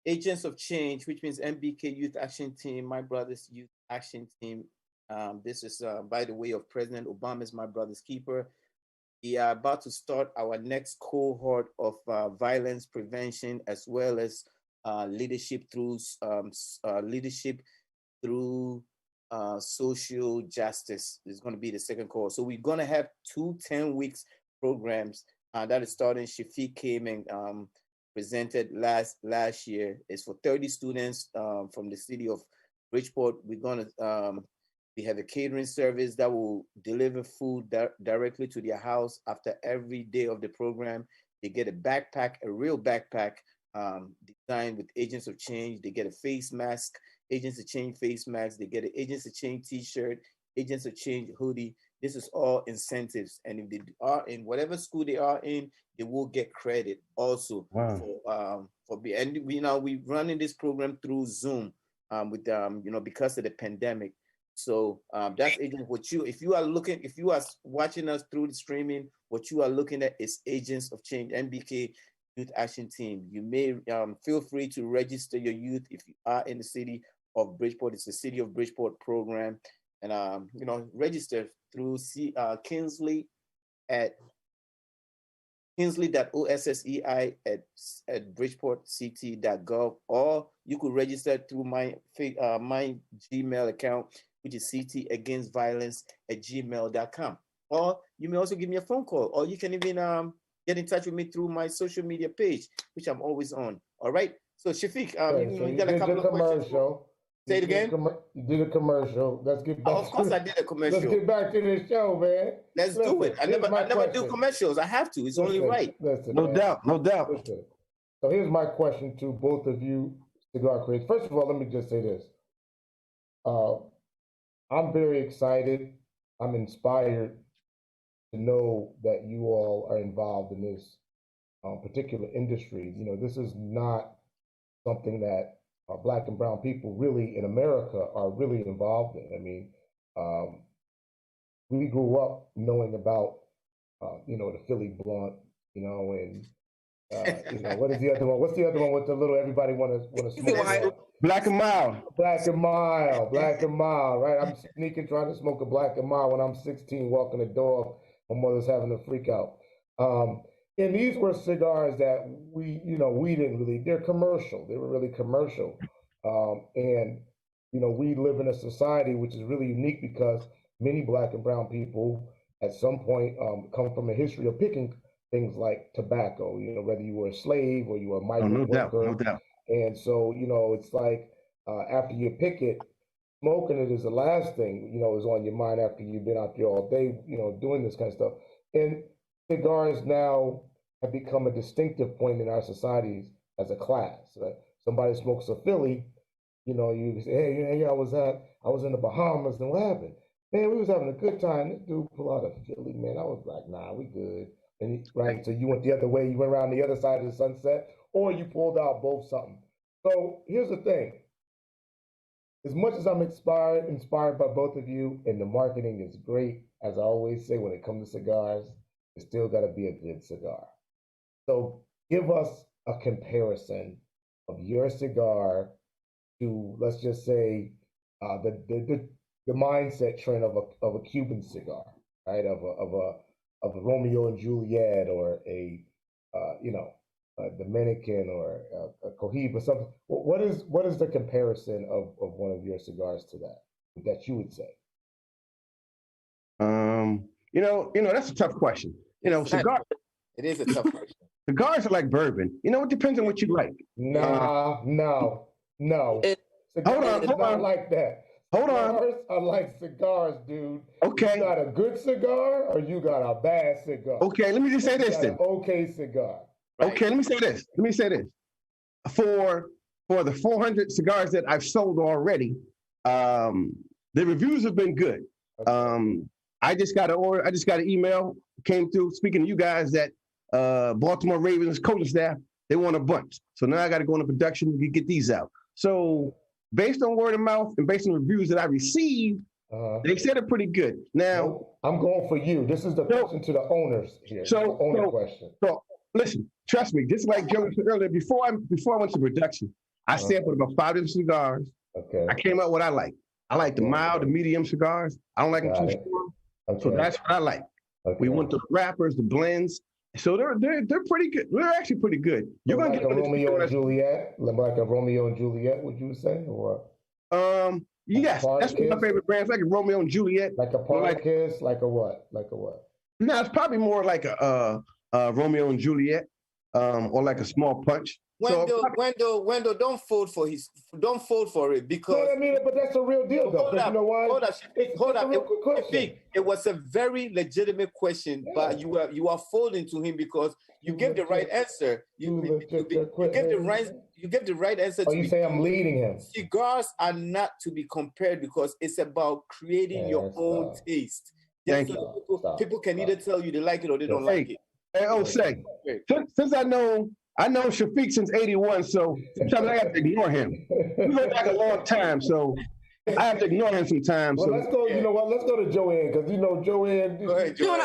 Agents of Change, which means MBK Youth Action Team, my brother's Youth Action Team. This is, by the way, of President Obama's My Brother's Keeper. We are about to start our next cohort of violence prevention, as well as leadership through social justice. This is going to be the second cohort. So we're going to have 2 10-week programs that is starting. Shafiq came and presented last year. It's for 30 students from the city of Bridgeport. We're going to we have a catering service that will deliver food directly to their house after every day of the program. They get a backpack, a real backpack designed with Agents of Change. They get a face mask, Agents of Change face mask. They get an Agents of Change t-shirt, Agents of Change hoodie. This is all incentives. And if they are in whatever school they are in, they will get credit also. Wow. And we running this program through Zoom with because of the pandemic. So that's Agent. If you are watching us through the streaming, what you are looking at is Agents of Change, MBK Youth Action Team. You may feel free to register your youth if you are in the city of Bridgeport. It's the City of Bridgeport program, and register through Kingsley at Kingsley.ossei at bridgeportct.gov, or you could register through my Gmail account, which is ctagainstviolence@gmail.com. Or you may also give me a phone call, or you can even get in touch with me through my social media page, which I'm always on. All right. So Shafiq, you got a couple of questions. Say it again. You did a commercial. Let's get back. Of course, I did a commercial. Let's get back to this show, man. Let's do it. I never do commercials. I have to. It's only right. No doubt. Listen. So here's my question to both of you, cigar creators. First of all, let me just say this. I'm very excited. I'm inspired to know that you all are involved in this particular industry. This is not something that Black and brown people really in America are really involved in. I mean, we grew up knowing about, the Philly blunt, and what is the other one? What's the other one with the little everybody want to smoke? Black and Mild. Black and Mild, right? I'm sneaking trying to smoke a Black and Mild when I'm 16, walking the dog. My mother's having a freak out. And these were cigars that we didn't really, they're commercial. They were really commercial. And we live in a society which is really unique because many Black and brown people at some point come from a history of picking things like tobacco, whether you were a slave or you were a migrant worker. No doubt. And so, it's like after you pick it, smoking it is the last thing, is on your mind after you've been out there all day, doing this kind of stuff. And cigars now have become a distinctive point in our societies as a class. Somebody smokes a Philly, you say, hey, I was in the Bahamas and what happened? Man, we was having a good time. This dude pulled out a Philly, man. I was like, nah, we good. And right, so you went the other way, you went around the other side of the sunset, or you pulled out both something. So here's the thing. As much as I'm inspired by both of you, and the marketing is great, as I always say, when it comes to cigars, it's still got to be a good cigar. So give us a comparison of your cigar to, let's just say, the mindset trend of a Cuban cigar, right? Of a Romeo and Juliet, or a Dominican or a Cohiba, something. What is the comparison of one of your cigars to that you would say? That's a tough question. Cigar. It is a tough question. Cigars are like bourbon. It depends on what you like. No. Cigars Hold on. like that. Hold on. Cigars are like cigars, dude. Okay. You got a good cigar or you got a bad cigar. Okay, let me just say this then. An okay cigar. Right. Okay, let me say this. For the 400 cigars that I've sold already, the reviews have been good. Okay. I just got an email came through speaking to you guys that Baltimore Ravens coaching staff, they want a bunch. So now I got to go into production to get these out. So based on word of mouth and based on the reviews that I received, they said they're pretty good. Now I'm going for you. This is the question to the owners here. Question. So listen, trust me. Just like Joe said earlier, before I went to production, I sampled about 5 different cigars. Okay. I came out what I like. I like the mild, the medium cigars. I don't like them too strong. Okay. So that's what I like. Okay. We went to the wrappers, the blends. So they're pretty good. They're actually pretty good. You're gonna like get a Romeo and Juliet, like a Romeo and Juliet, would you say, or? Yes, that's one of my favorite brands, like a Romeo and Juliet. Like a Partakis, like a what? No, it's probably more like a Romeo and Juliet, or like a small punch. Wendell, don't fold for it because. No, I mean, but that's a real deal, though. You know why? Hold up. It was a very legitimate question, but you are folding to him because you gave the right answer. You gave the right answer. Oh, you say I'm leading him? Cigars are not to be compared because it's about creating your own taste. Thank you. People can either tell you they like it or they don't like it. Hey, Ossei, since I know Shafiq since '81, so sometimes I have to ignore him. We go back a long time, so I have to ignore him sometimes. Well, let's go. You know what? Let's go to Joanne because Joanne. I ain't scared of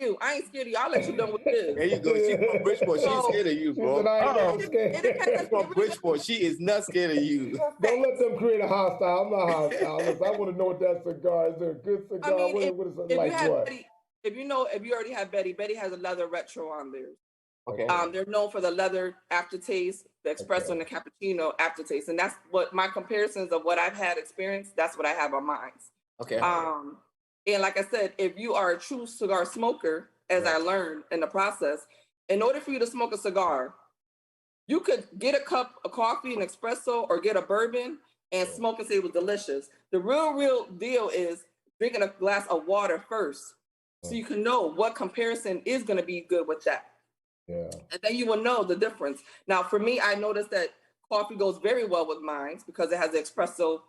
you. I ain't scared of you. I'll let you know what it is. There you go. She's from Bridgeport. She's scared of you, bro. She's from Bridgeport. She is not scared of you. Don't let them create a hostile. I'm not hostile. Listen, I want to know what that cigar is. Is it a good cigar? I mean, what is it like? What? If you already have Betty has a leather retro on there. Okay. They're known for the leather aftertaste, the espresso and the cappuccino aftertaste, and that's what my comparisons of what I've had experienced. That's what I have on mine. Okay. And like I said, if you are a true cigar smoker, as I learned in the process, in order for you to smoke a cigar, you could get a cup of coffee, an espresso, or get a bourbon and smoke and say it was delicious. The real deal is drinking a glass of water first, so you can know what comparison is going to be good with that. Yeah. And then you will know the difference. Now, for me, I noticed that coffee goes very well with mine because it has the espresso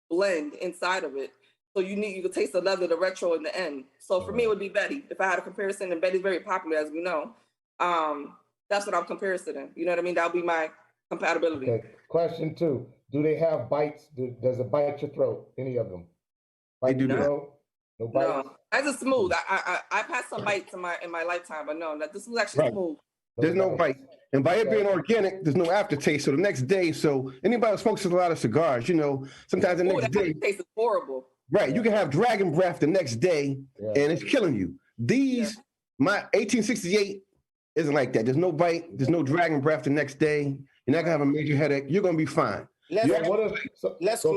blend inside of it. So you can taste the leather, the retro in the end. So for me, it would be Betty. If I had a comparison, and Betty's very popular, as we know, that's what I'm comparing. You know what I mean? That would be my compatibility. Okay. Question 2. Do they have bites? Does it bite your throat? Any of them? Bite your throat? No bites? No. That's a smooth. I've had some bites in my lifetime, but no, this was actually smooth. There's no bite. And by it being organic, there's no aftertaste. So the next day, so anybody who smokes a lot of cigars, sometimes the next day. That taste is horrible. Right. You can have dragon breath the next day and it's killing you. These, my 1868 isn't like that. There's no bite. There's no dragon breath the next day. You're not going to have a major headache. You're going to be fine. Let's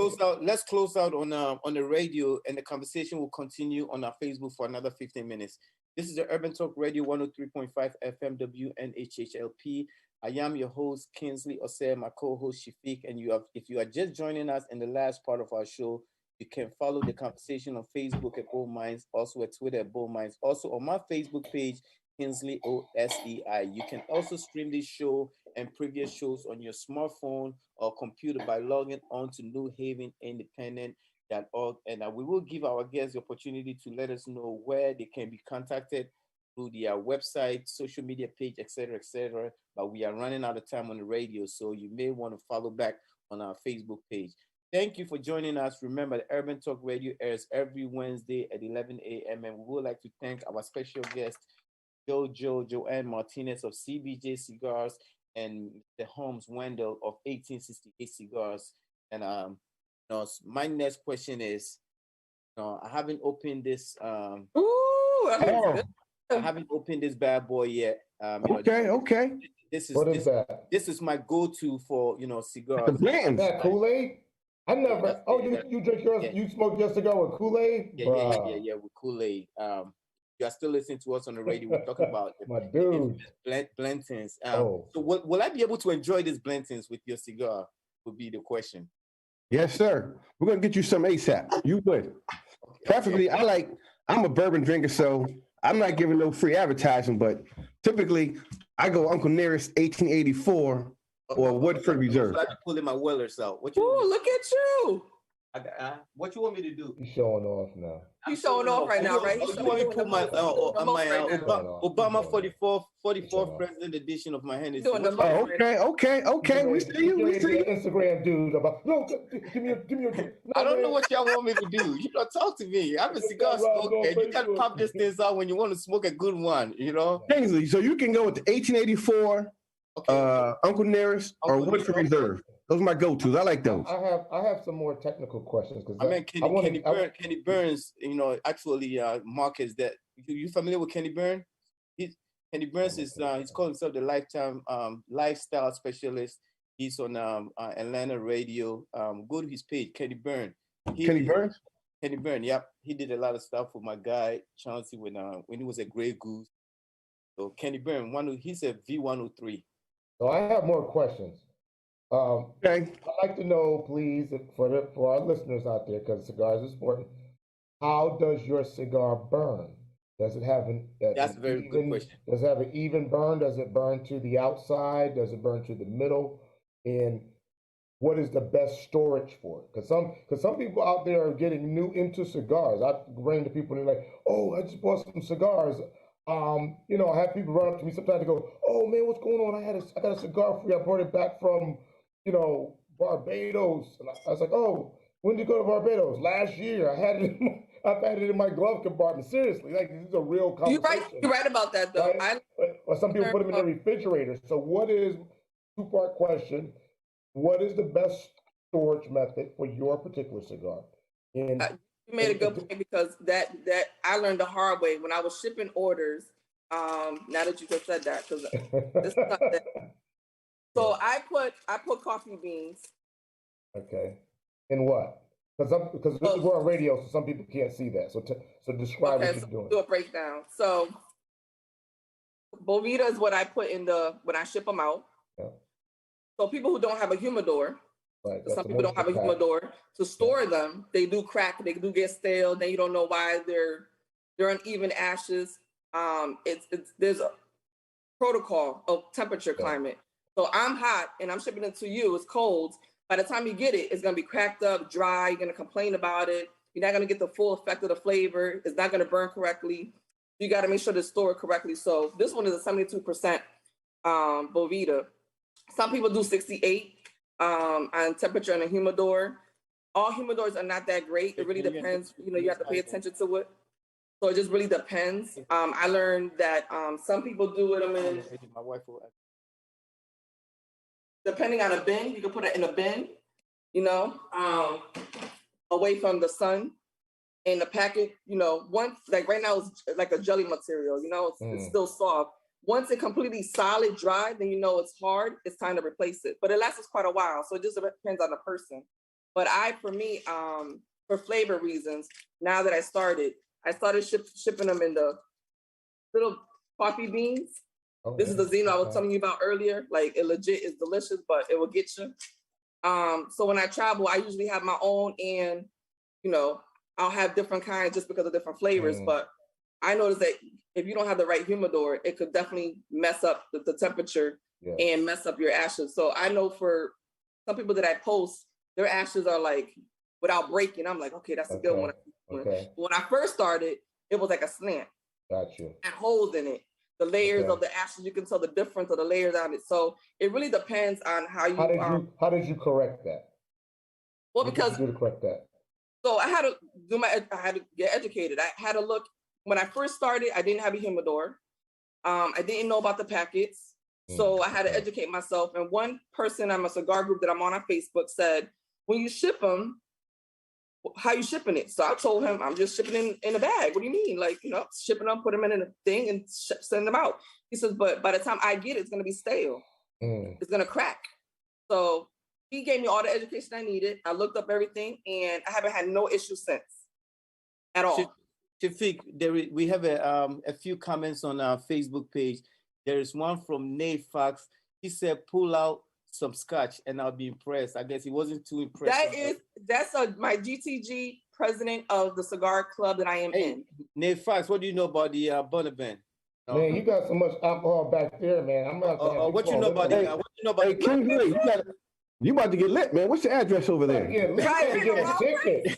close out on the radio, and the conversation will continue on our Facebook for another 15 minutes. This is the Urban Talk Radio 103.5 FM WNHHLP. I am your host, Kingsley Ossei, my co-host Shafiq, and if you are just joining us in the last part of our show, you can follow the conversation on Facebook at Bold Minds, also at Twitter at Bold Minds, also on my Facebook page, Kingsley Ossei. You can also stream this show and previous shows on your smartphone or computer by logging on to newhavenindependent.org. And we will give our guests the opportunity to let us know where they can be contacted through their website, social media page, etc., etc. But we are running out of time on the radio, so you may want to follow back on our Facebook page. Thank you for joining us. Remember, the Urban Talk Radio airs every Wednesday at 11 a.m. And we would like to thank our special guest, Joanne Martinez of CBJ Cigars, and the Holmes Wendell of 1868 Cigars. And my next question is, I haven't opened this. I haven't opened this bad boy yet. Okay. This is What is that? This is my go-to for The cigars. blends. That Kool-Aid? I never. Oh, you drink yours? Yeah. You smoke your cigar with Kool-Aid? Yeah, with Kool-Aid. You are still listening to us on the radio. We're talking about My dude. blentins. Oh. So will I be able to enjoy these blentins with your cigar? Would be the question. Yes, sir. We're gonna get you some ASAP. You would. Preferably, I'm a bourbon drinker, so I'm not giving no free advertising, but typically I go Uncle Nearest 1884 or Woodford Reserve. So I be pulling my Wellers out. Ooh, look at you. What you want me to do? He's showing off now. He's showing off right now, right? You want me to put my Obama 44th President Edition of my Hennessy? Okay. We see you. Instagram dude about give me your. I don't know what y'all want me to do. You don't talk to me. I'm a cigar smoker. You gotta pop these things out when you want to smoke a good one. Kingsley, so you can go with the 1884, Uncle Nearest, or Woodford Reserve. Those are my go-tos. I like those. I have some more technical questions because Kenny Burns, actually markets that. You familiar with Kenny Burns? Kenny Burns is he's calling himself the lifestyle specialist. He's on Atlanta radio. Go to his page, Kenny Burns. Kenny Burns? Kenny Burns, yep. He did a lot of stuff with my guy Chauncey when he was a Grey Goose. So Kenny Burns, he's a V103. So I have more questions. Okay. I'd like to know, please, for our listeners out there, because cigars is important. How does your cigar burn? Does it have That's a very good question. Does it have an even burn? Does it burn to the outside? Does it burn to the middle? And what is the best storage for it? Because some people out there are getting new into cigars. I ran to people and they're like, "Oh, I just bought some cigars." I have people run up to me sometimes and go, "Oh man, what's going on? I got a cigar for you. I brought it back from Barbados." And I was like, "Oh, when did you go to Barbados?" "Last year. I've had it in my glove compartment." Seriously, like this is a real conversation. You're right about that though. Right? Or some people put them in the refrigerator. So what is, two-part question, what is the best storage method for your particular cigar? You made a good point because that I learned the hard way when I was shipping orders. Now that you just said that, because this is something. So I put coffee beans. Okay. In what? Because we're on radio, so some people can't see that. So describe what you're doing. Do a breakdown. So Bovita is what I put when I ship them out. Yeah. So people who don't have a humidor, right, some people don't have a humidor to store them. They do crack. They do get stale. Then you don't know why they're uneven ashes. There's a protocol of temperature climate. So I'm hot and I'm shipping it to you. It's cold. By the time you get it, it's going to be cracked up, dry. You're going to complain about it. You're not going to get the full effect of the flavor. It's not going to burn correctly. You got to make sure to store it correctly. So this one is a 72% Bovita. Some people do 68 on temperature in a humidor. All humidors are not that great. It really depends. You have to pay attention to it. So it just really depends. I learned that some people do it in, depending on a bin, you can put it in a bin, away from the sun. And the packet, once, like right now, it's like a jelly material, it's still soft. Once it's completely solid, dry, then it's hard, it's time to replace it. But it lasts quite a while, so it just depends on the person. But for me, for flavor reasons, now that I started shipping them in the little coffee beans. Okay. This is the Zeno I was telling you about earlier. Like, it legit is delicious, but it will get you. So when I travel, I usually have my own, and I'll have different kinds just because of different flavors. But I noticed that if you don't have the right humidor, it could definitely mess up the temperature and mess up your ashes. So I know for some people that I post, their ashes are like without breaking. I'm like, okay, that's a good one. Okay. When I first started, it was like a slant. Gotcha. And holes in it. The layers of the ashes, you can tell the difference of the layers on it. So it really depends on how you. How did you correct that? Well, because you do to correct that. So I had to get educated. I had to look. When I first started, I didn't have a humidor. I didn't know about the packets. So I had to educate myself. And one person on a cigar group that I'm on Facebook said, when you ship them, how you shipping it? So I told him, I'm just shipping in a bag. What do you mean? Like, you know, shipping them, put them in a thing and send them out. He says, but by the time I get it, it's going to be stale. It's going to crack. So he gave me all the education I needed. I looked up everything and I haven't had no issues since at all. Shafiq, we have a few comments on our Facebook page. There is one from Nate Fox. He said, pull out some scotch and I'll be impressed. I guess he wasn't too impressed. That's my GTG president of the cigar club that I am in. Nate Fox, what do you know about the Bun event? Man, you got so much alcohol back there, man. I'm not. What you know about the? What you know about the? Kingsley, you about to get lit, man. What's your address over there? Get a ticket.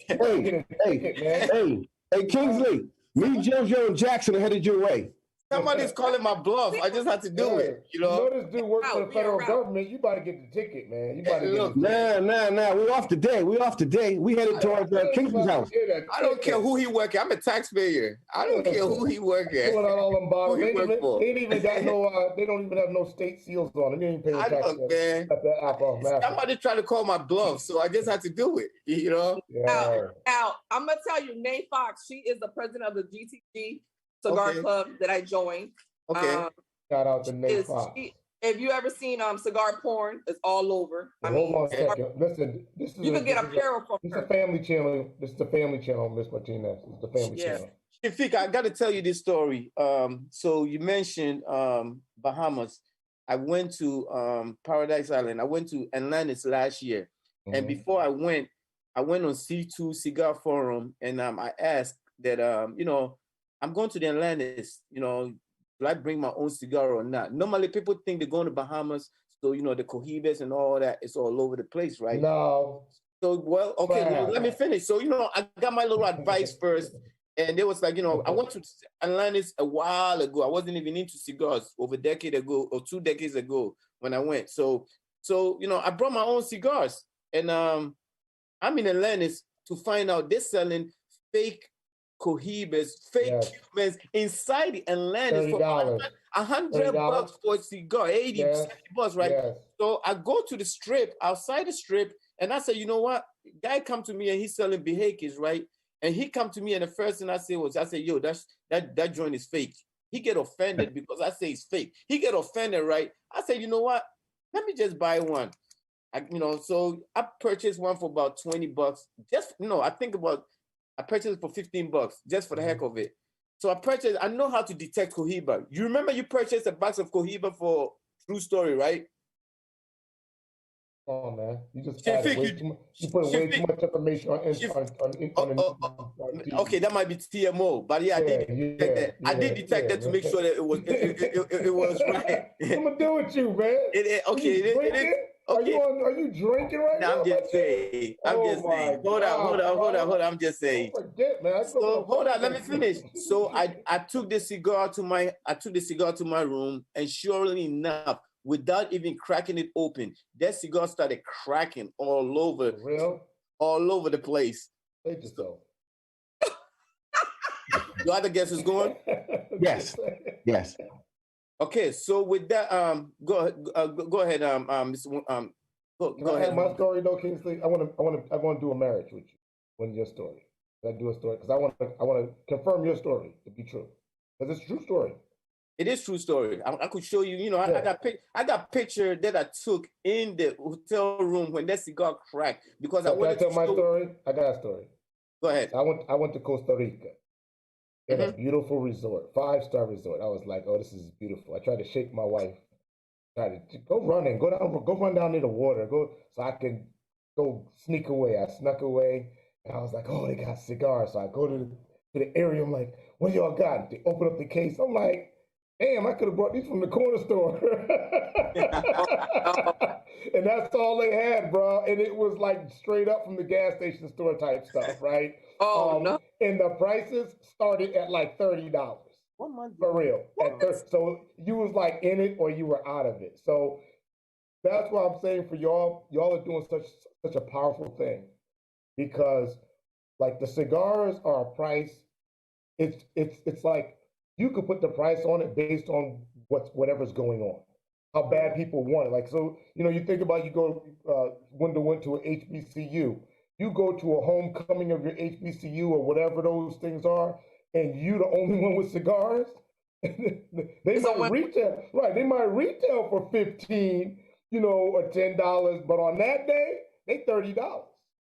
Hey, Kingsley, me, JoJo, and Jackson are headed your way. Somebody's calling my bluff. I just had to do it. You know this dude works for the federal government. You about to get the ticket, man. You about to get Nah. We're off today. We headed towards Kingsley's house. I don't care who he work at. I'm a taxpayer. I don't care who he work at. Pulling out all them bottles. They ain't even got no. They don't even have no state seals on them. They ain't paying tax. Man. Somebody tried to call my bluff, so I just had to do it. You know. Yeah. Now I'm gonna tell you, Nate Fox. She is the president of the GTG cigar club that I joined. Okay. Shout out to Nate Fox. If you ever seen cigar porn, it's all over. Hold on a second. Listen, you can get apparel from her. This is a family channel. This is the family channel, Miss Martinez. It's the family channel. Shafiq, I got to tell you this story. So you mentioned Bahamas. I went to Paradise Island. I went to Atlantis last year. And before I went on C2 Cigar Forum, and I asked that, I'm going to the Atlantis, do I bring my own cigar or not? Normally people think they're going to Bahamas, so, the cohibas and all that, it's all over the place, right? No. So, let me finish. So, I got my little advice first, and it was like, I went to Atlantis a while ago. I wasn't even into cigars over a decade ago or 2 decades ago when I went. So I brought my own cigars, and I'm in Atlantis to find out they're selling fake cohibas, fake Cubans inside the Atlantis for $100 for a cigar, 80, $70, right? Yes. So I go to the strip, outside the strip, and I say, you know what? Guy come to me and he's selling behakis, right? And he come to me and the first thing I say, yo, that joint is fake. He get offended because I say it's fake. He get offended, right? I say, you know what? Let me just buy one. So I purchased one for about $20. I purchased it for $15 just for the heck of it. So I know how to detect cohiba. You remember you purchased a box of cohiba for True Story, right? Oh man, you just added you put way too much information on okay, that might be TMO, but yeah, I did detect that. I did detect that to make sure that it was right. I'm gonna do with you, man. It is. Okay. Are you drinking right now? I'm just saying. Hold on. I'm just saying. Forget, man. So hold on, let me finish. So I took the cigar to my room, and surely enough, without even cracking it open, that cigar started cracking all over the place. Take yourself. Your other guess is going? Yes. Okay, so with that, go ahead, Mr. Go ahead. My story though, Kingsley. I want to do a marriage with you. When your story, I do a story because I want to confirm your story to be true because it's a true story. It is true story. I could show you. I got picture that I took in the hotel room when that cigar cracked because I wanted to tell my story. I got a story. Go ahead. I went to Costa Rica. In a beautiful resort, 5-star resort. I was like, oh, this is beautiful. I tried to shake my wife. Tried to go run down near the water, so I can go sneak away. I snuck away, and I was like, oh, they got cigars. So I go to the area. I'm like, what y'all got? They open up the case. I'm like, damn, I could have brought these from the corner store. And that's all they had, bro. And it was like straight up from the gas station store type stuff, right? No. And the prices started at like $30. 1 month. For real. So you was like in it or you were out of it. So that's what I'm saying for y'all. Y'all are doing such a powerful thing because like the cigars are a price. It's like you could put the price on it based on whatever's going on, how bad people want it. Like, so, you think about, you go, went to an HBCU, you go to a homecoming of your HBCU or whatever those things are, and you the only one with cigars, they might retail, right? They might retail for 15, you know, or $10, but on that day, they $30.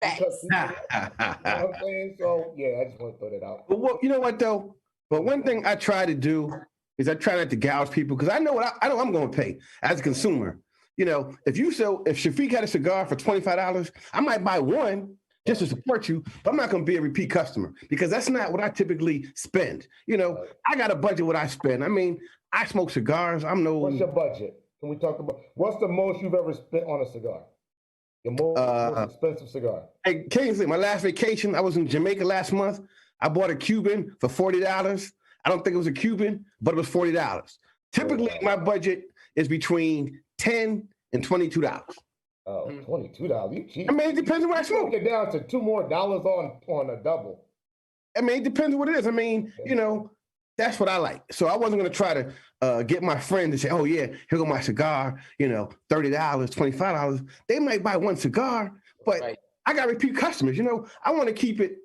Because people, you know what I'm saying? So yeah, I just want to throw that out. But you know what though? But one thing I try to do is I try not to gouge people because I know what I know I'm going to pay as a consumer. You know, if Shafiq had a cigar for $25, I might buy one just to support you, but I'm not going to be a repeat customer because that's not what I typically spend. You know, I got a budget what I spend. I mean, I smoke cigars. What's your budget? Can we talk about what's the most you've ever spent on a cigar? Your most expensive cigar? Hey, Kingsley, my last vacation, I was in Jamaica last month. I bought a Cuban for $40. I don't think it was a Cuban, but it was $40. Typically, my budget is between $10 and $22. Oh, $22. You cheap. I mean, it depends on what I smoke. Get down to $2 more on a double. I mean, it depends on what it is. I mean, you know, that's what I like. So I wasn't going to try to get my friend to say, oh, yeah, here go my cigar, you know, $30, $25. They might buy one cigar, but I got repeat customers. You know, I want to keep it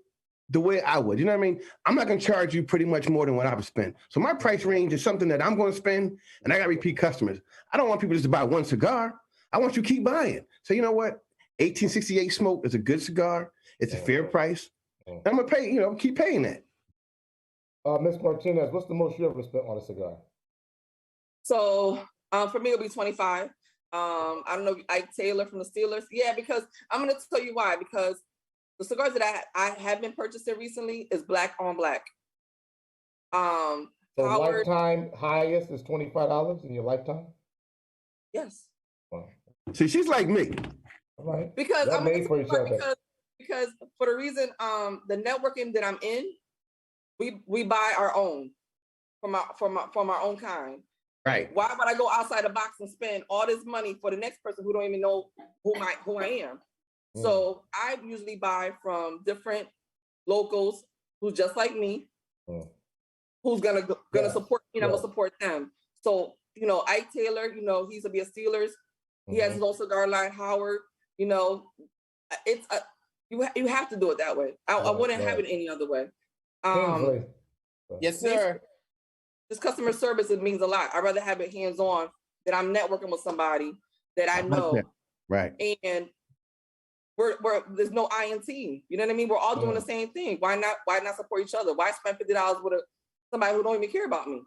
the way I would. You know what I mean? I'm not going to charge you pretty much more than what I would spend. So my price range is something that I'm going to spend, and I got repeat customers. I don't want people just to buy one cigar. I want you to keep buying. So you know what? 1868 Smoke is a good cigar. It's a fair price. And I'm going to pay, you know, keep paying that. Ms. Martinez, what's the most you ever spent on a cigar? So for me, it'll be 25. I don't know, Ike Taylor from the Steelers. Yeah, because I'm going to tell you why. Because the cigars that I have been purchasing recently is black on black. So lifetime highest is $25 in your lifetime? Yes. Wow. See, she's like me. All right. Because because for the reason the networking that I'm in, we buy our own from our own kind. Right. Why would I go outside the box and spend all this money for the next person who don't even know who I am? So I usually buy from different locals who's just like me, who's gonna support me, and I'm gonna support them. So, you know, Ike Taylor, you know, he's gonna be a Steelers. He has his own cigar line, Howard, you know, it's you have to do it that way. I wouldn't have it any other way. Yes, sir. This customer service, it means a lot. I'd rather have it hands-on that I'm networking with somebody that I know. Right. And there's no I in team. You know what I mean? We're all doing the same thing. Why not support each other? Why spend $50 with somebody who don't even care about me?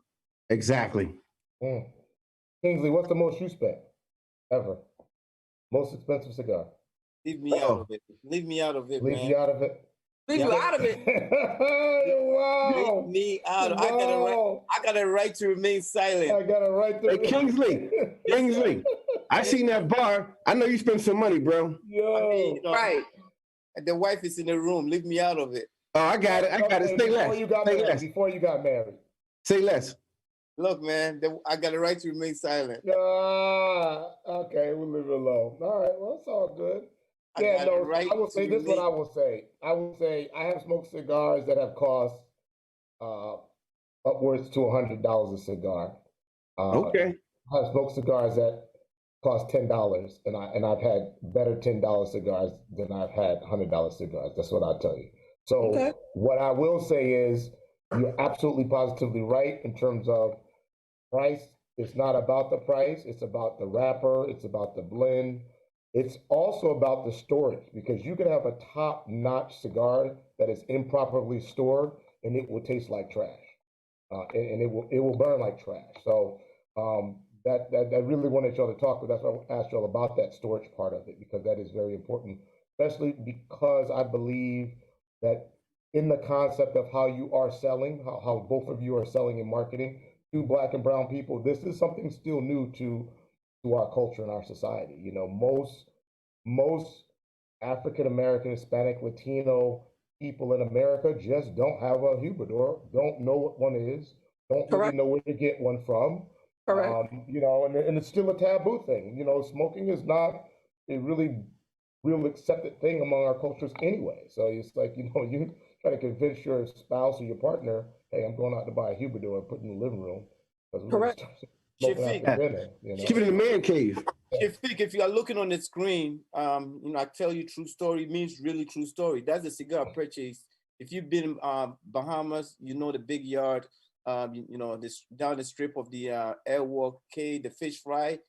Exactly. Kingsley, what's the most you spent ever? Most expensive cigar? Leave me out of it. Leave me out of it, man. Leave you out of it? Leave you out of it. Leave me out. I got a right to remain silent. I got a right to. Hey, Kingsley, I seen that bar. I know you spent some money, bro. Yo. I mean, you know, right. The wife is in the room. Leave me out of it. Oh, I got it. Say less. Before you got married. Say less. Look, man, I got a right to remain silent. Okay, we'll leave it alone. All right, well, it's all good. Yeah, no, I will say this is what I will say. I will say I have smoked cigars that have cost upwards to $100 a cigar. Okay. I have smoked cigars that cost $10, and I've had better $10 cigars than I've had $100 cigars. That's what I'll tell you. So what I will say is you're absolutely positively right in terms of price. It's not about the price. It's about the wrapper. It's about the blend. It's also about the storage, because you can have a top-notch cigar that is improperly stored and it will taste like trash, and it will burn like trash. So that I really wanted y'all to talk. That's why I asked y'all about that storage part of it, because that is very important, especially because I believe that in the concept of how you are selling, how both of you are selling and marketing to Black and brown people, this is something still new to our culture and our society. You know, most African American, Hispanic, Latino people in America just don't have a humidor, don't know what one is, don't really know where to get one from. Correct. You know, and it's still a taboo thing. You know, smoking is not a really real accepted thing among our cultures anyway. So it's like, you know, you try to convince your spouse or your partner, hey, I'm going out to buy a humidor and put it in the living room. Correct. Dinner, you know? Keep it in the man cave. Shafiq, if you are looking on the screen, I tell you true story means really true story. That's a cigar purchase. If you've been in Bahamas, you know the big yard, this down the strip of the Airwalk K, the fish fry.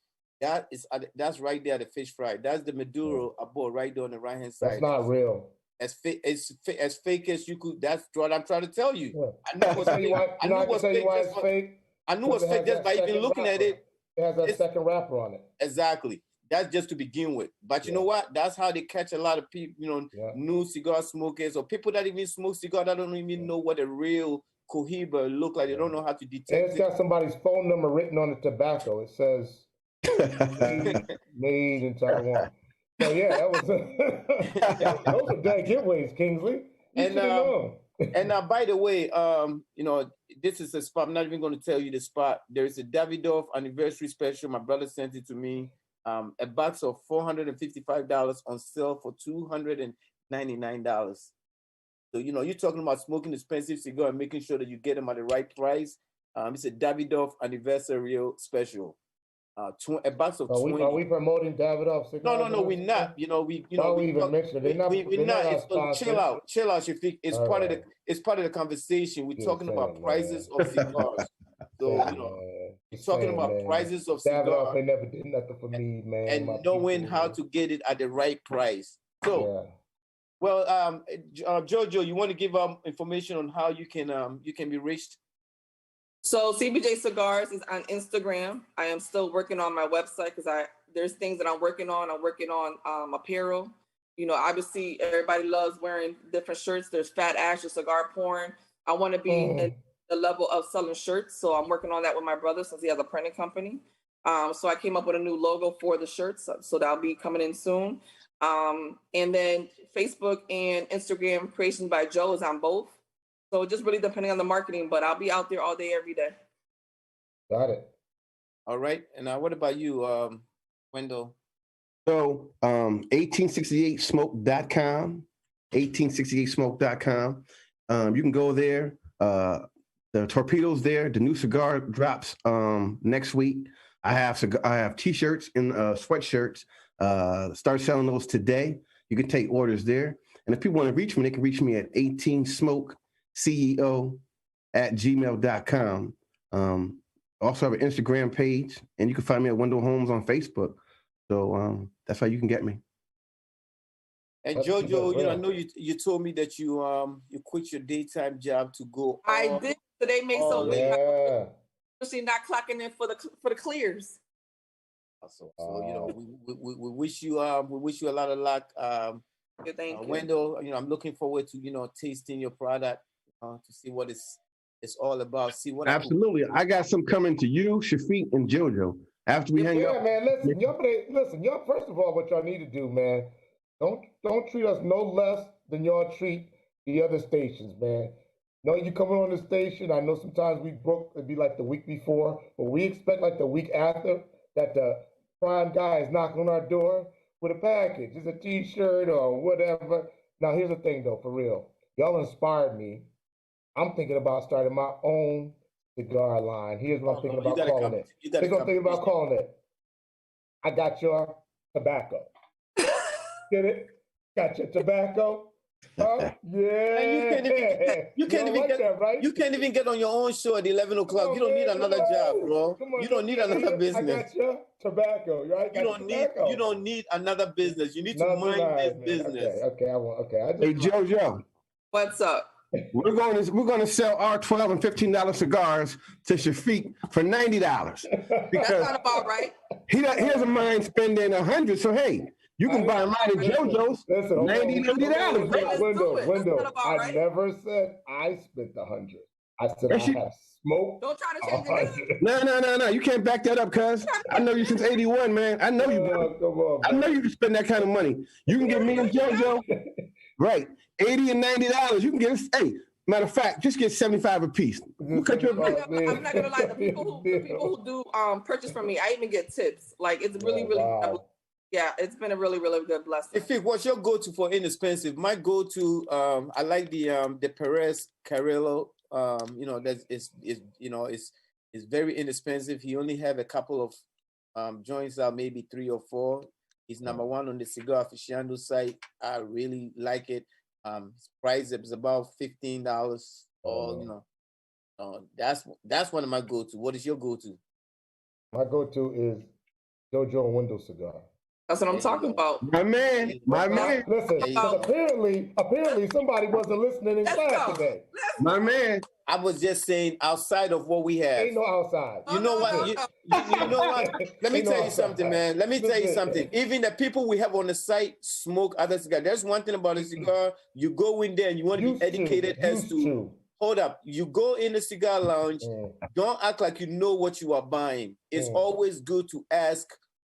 That's right there, the fish fry. That's the Maduro aboard right there on the right hand side. That's not real. As fake as you could. That's what I'm trying to tell you. Yeah. I knew it was fake. I knew it's fake. I knew it was fake just by even looking at it. It has a second wrapper on it. Exactly. That's just to begin with. But you know what? That's how they catch a lot of people, new cigar smokers or people that even smoke cigar that don't even know what a real Cohiba look like. They don't know how to detect it. It's got somebody's phone number written on the tobacco. It says made in Taiwan. So yeah, that was those are dead giveaways, Kingsley. And by the way, this is a spot. I'm not even going to tell you the spot. There is a Davidoff anniversary special. My brother sent it to me. A box of $455 on sale for $299. So you're talking about smoking expensive cigar and making sure that you get them at the right price. It's a Davidoff anniversary special. A box of 20. Are we promoting Davidoff cigars? No, we're not. We even mention it. We're not. It's chill out, Shafiq. It's part of the conversation. We're talking about prices of cigars. So we're talking about prices of cigars. Davidoff ain't never did nothing for me, man. And knowing how to get it at the right price. So, well, Jojo, you want to give information on how you can be reached? So CBJ Cigars is on Instagram. I am still working on my website because there's things that I'm working on. I'm working on apparel. Obviously everybody loves wearing different shirts. There's fat ash or cigar porn. I want to be in the level of selling shirts. So I'm working on that with my brother since he has a printing company. So I came up with a new logo for the shirts. So that'll be coming in soon. And then Facebook and Instagram Creations by Joe is on both. So just really depending on the marketing, but I'll be out there all day, every day. Got it. All right. And what about you, Wendell? So 1868smoke.com, 1868smoke.com. You can go there. The torpedo's there. The new cigar drops next week. I have t-shirts and sweatshirts. Start selling those today. You can take orders there. And if people want to reach me, they can reach me at 18smokeceo@gmail.com. Also have an Instagram page, and you can find me at Wendell Holmes on Facebook. So that's how you can get me. And Jojo, I know you told me that you quit your daytime job to go. I did. So they made some money. Especially not clocking in for the clears. So we wish you a lot of luck. Thank you. Wendell, I'm looking forward to tasting your product to see what it's all about. See what absolutely. I got some coming to you, Shafiq, and JoJo after we hang up. Yeah, man. Listen, y'all. First of all, what y'all need to do, man, don't treat us no less than y'all treat the other stations, man. You coming on the station. I know sometimes we book it'd be like the week before, but we expect like the week after that the prime guy is knocking on our door with a package. It's a t-shirt or whatever. Now, here's the thing, though, for real. Y'all inspired me. I'm thinking about starting my own cigar line. Here's what I'm thinking about calling it. Here's what I'm thinking about calling it. I got your tobacco. Get it? Got your tobacco? Huh? Yeah. And you can't even get on your own show at 11 o'clock. You don't need another job, bro. You don't need another business. I got your tobacco, right? You don't need another business. You need to mind this business. Okay. Hey, Jojo. What's up? We're going to sell our $12 and $15 cigars to Shafiq for $90 because that's not about right. He doesn't mind spending $100. So hey. You can buy mine at JoJo's. Listen, $90. Wendell, I never said I spent $100. I said I have smoked. Don't try to change it. No. You can't back that up, cuz. I know you since '81, man. I know you. Come on, I know you can spend that kind of money. You can give me and JoJo, right? $80 and $90. You can get us. Hey, matter of fact, just get 75 a piece. We'll cut your I'm not gonna lie. The people who do purchase from me, I even get tips. Like it's really. Wow. Yeah, it's been a really, really good blessing. If what's your go-to for inexpensive? My go-to, I like the Perez Carrillo. That is very inexpensive. He only have a couple of joins out maybe 3 or 4. He's number 1 on the Cigar Aficionado site. I really like it. His price is about $15. That's one of my go-to. What is your go-to? My go-to is JoJo and Window Cigar. That's what I'm talking about. My man. Listen, because apparently somebody wasn't listening in class today. My man. I was just saying, outside of what we have. Ain't no outside. You know what? You know what? Let me tell you something, man. Let me tell you something. Even the people we have on the site smoke other cigars. There's one thing about a cigar. You go in there and you want to be educated as to. Hold up. You go in the cigar lounge. Don't act like you know what you are buying. It's always good to ask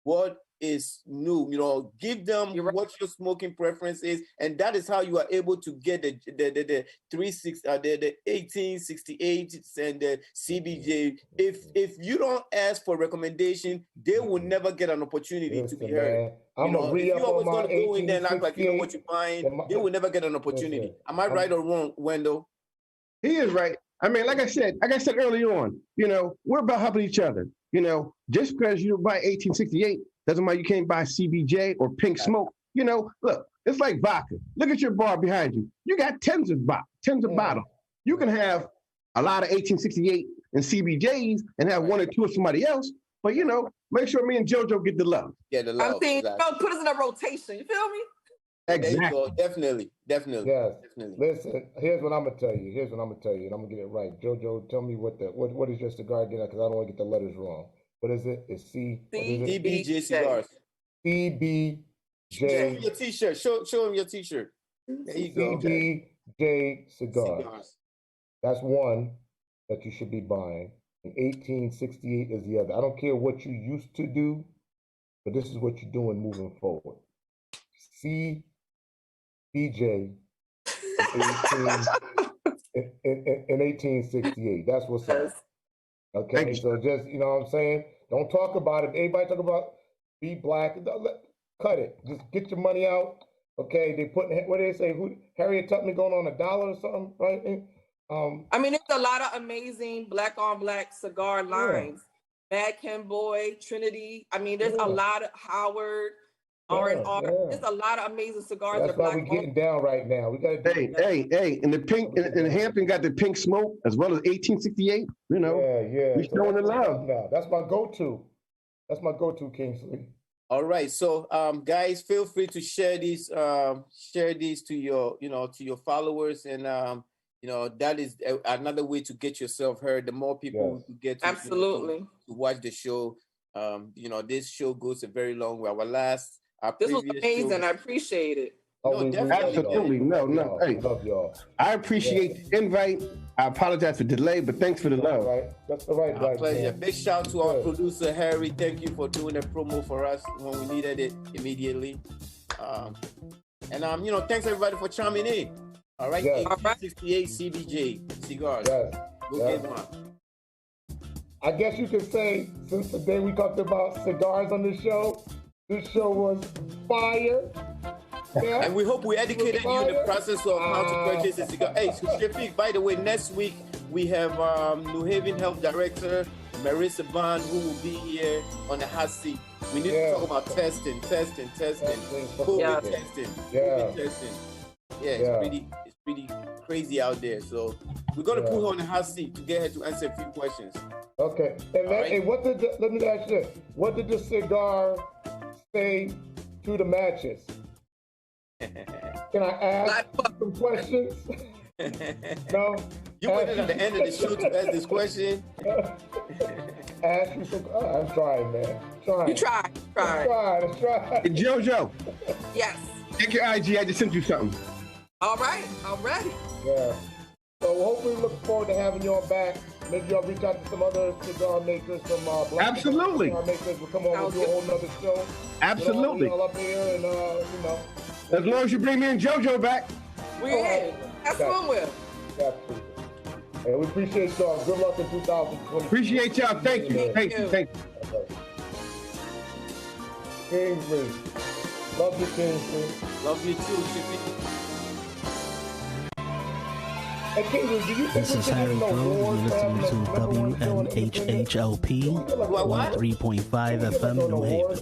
what is new. You know, give them what your smoking preference is, and that is how you are able to get the 1868 and the CBJ. If you don't ask for recommendation, they will never get an opportunity to be heard. I'm if you always going to go in there and act like you know what you're buying, they will never get an opportunity. Am I right or wrong, Wendell? He is right. I mean, like I said early on, you know, we're about helping each other. You know, just because you buy 1868 doesn't mean you can't buy CBJ or Pink Smoke. You know, look, it's like vodka. Look at your bar behind you. You got tens of bottles. You can have a lot of 1868 and CBJs and have 1 or 2 of somebody else. But, you know, make sure me and JoJo get the love. Yeah, the love. I'm saying, put us in a rotation. You feel me? Exactly. Definitely. Yes. Definitely. Listen, here's what I'm gonna tell you. And I'm gonna get it right. JoJo, tell me what is your cigar again? Because I don't want to get the letters wrong. What is it? It's CBJ cigars. CBJ. Show him your T-shirt. Show him your T-shirt. There you go. CBJ cigars. That's one that you should be buying. And 1868 is the other. I don't care what you used to do, but this is what you're doing moving forward. CBJ in 1868. That's what's up. Okay, so just, you know what I'm saying? Don't talk about it. Everybody talk about be black. Cut it. Just get your money out. Okay, they put, what do they say? Harriet Tubman going on $1 or something, right? I mean, there's a lot of amazing black on black cigar lines. Bad Ken Boy, Trinity. I mean, there's a lot of Howard. R&R. There's a lot of amazing cigars. That's why we're getting down right now. We got to Hey, and the pink and Hampton got the Pink Smoke as well as 1868. You know, we're showing the love. Now. That's my go-to. Kingsley. All right, so guys, feel free to share these to your to your followers, and that is another way to get yourself heard. The more people who get to, absolutely to watch the show, this show goes a very long way. This was amazing. Show, I appreciate it. Absolutely. No. Hey, love y'all. I appreciate the invite. I apologize for delay, but thanks for the love. That's the right. Pleasure. Man. Big shout out to our producer, Harry. Thank you for doing a promo for us when we needed it immediately. Thanks everybody for chiming in. All right. 1868 CBJ cigars. Go get one. I guess you could say, since the day we talked about cigars on this show was fire. Yeah. And we hope we educated you in the process of how to purchase a cigar. Hey, Shafiq, by the way, next week we have New Haven Health Director Marissa Bond, who will be here on the hot seat. We need to talk about testing. COVID testing. It's pretty crazy out there. So we're gonna put her on the hot seat to get her to answer a few questions. Okay. And let me ask you this. What did the cigar say to the matches? Can I ask some questions? No? You put it at the end of the show to ask this question. Ask you some. I'm trying, man. You try. Let's try. Hey, JoJo. Yes. Check your IG. I just sent you something. All right. I'm ready. Yeah. So hopefully we look forward to having y'all back. Maybe y'all reach out to some other cigar makers, some black Absolutely. cigar makers will come on and do a whole nother show. Absolutely. All up here and As long as you bring me and JoJo back. That's one with. Absolutely. And we appreciate y'all. Good luck in 2020. Appreciate y'all. Thank you. Thank you. Kingsley. Love you, Kingsley. Love you too, Shafiq. Hey, Kingsley, do you think This is Harry Grove, and you're listening to WNHHLP What? 3.5 FM New Haven.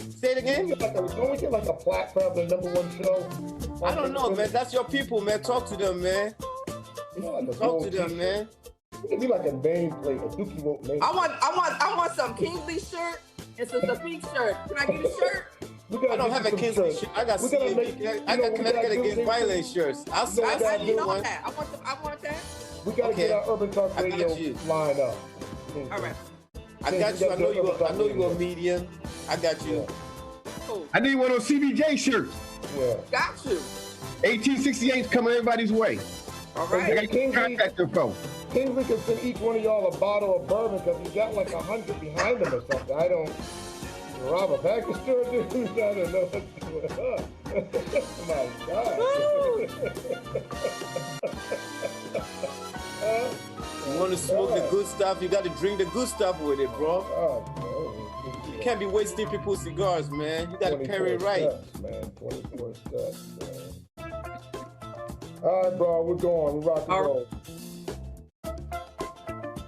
Say it again. Don't we get like a plaque for having the #1 show? I don't know, man. That's your people, man. Talk to them, man. Talk to them, man. It'd be like a nameplate, a Dookie won't name. I want some Kingsley shirt and some Shafiq shirt. Can I get a shirt? I don't have a Kingsley shirt. I got Connecticut Against Violence shirts. I need all that. I want that. We gotta get our Urban Talk Radio line up. All right. I got you. I know you're a medium. I got you. Cool. I need one of those CBJ shirts. Yeah. Got you. 1868's coming everybody's way. All right. I got your contact info. Kingsley can send each one of y'all a bottle of bourbon because he's got like 100 behind him or something. I don't rob a package store, dude. I don't know what's going on. My God. You want to smoke the good stuff, you got to drink the good stuff with it, bro. You can't be wasting people's cigars, man. You got to pair it right. Steps, man. 24 steps, man. All right, bro, we're going. We're rocking and roll.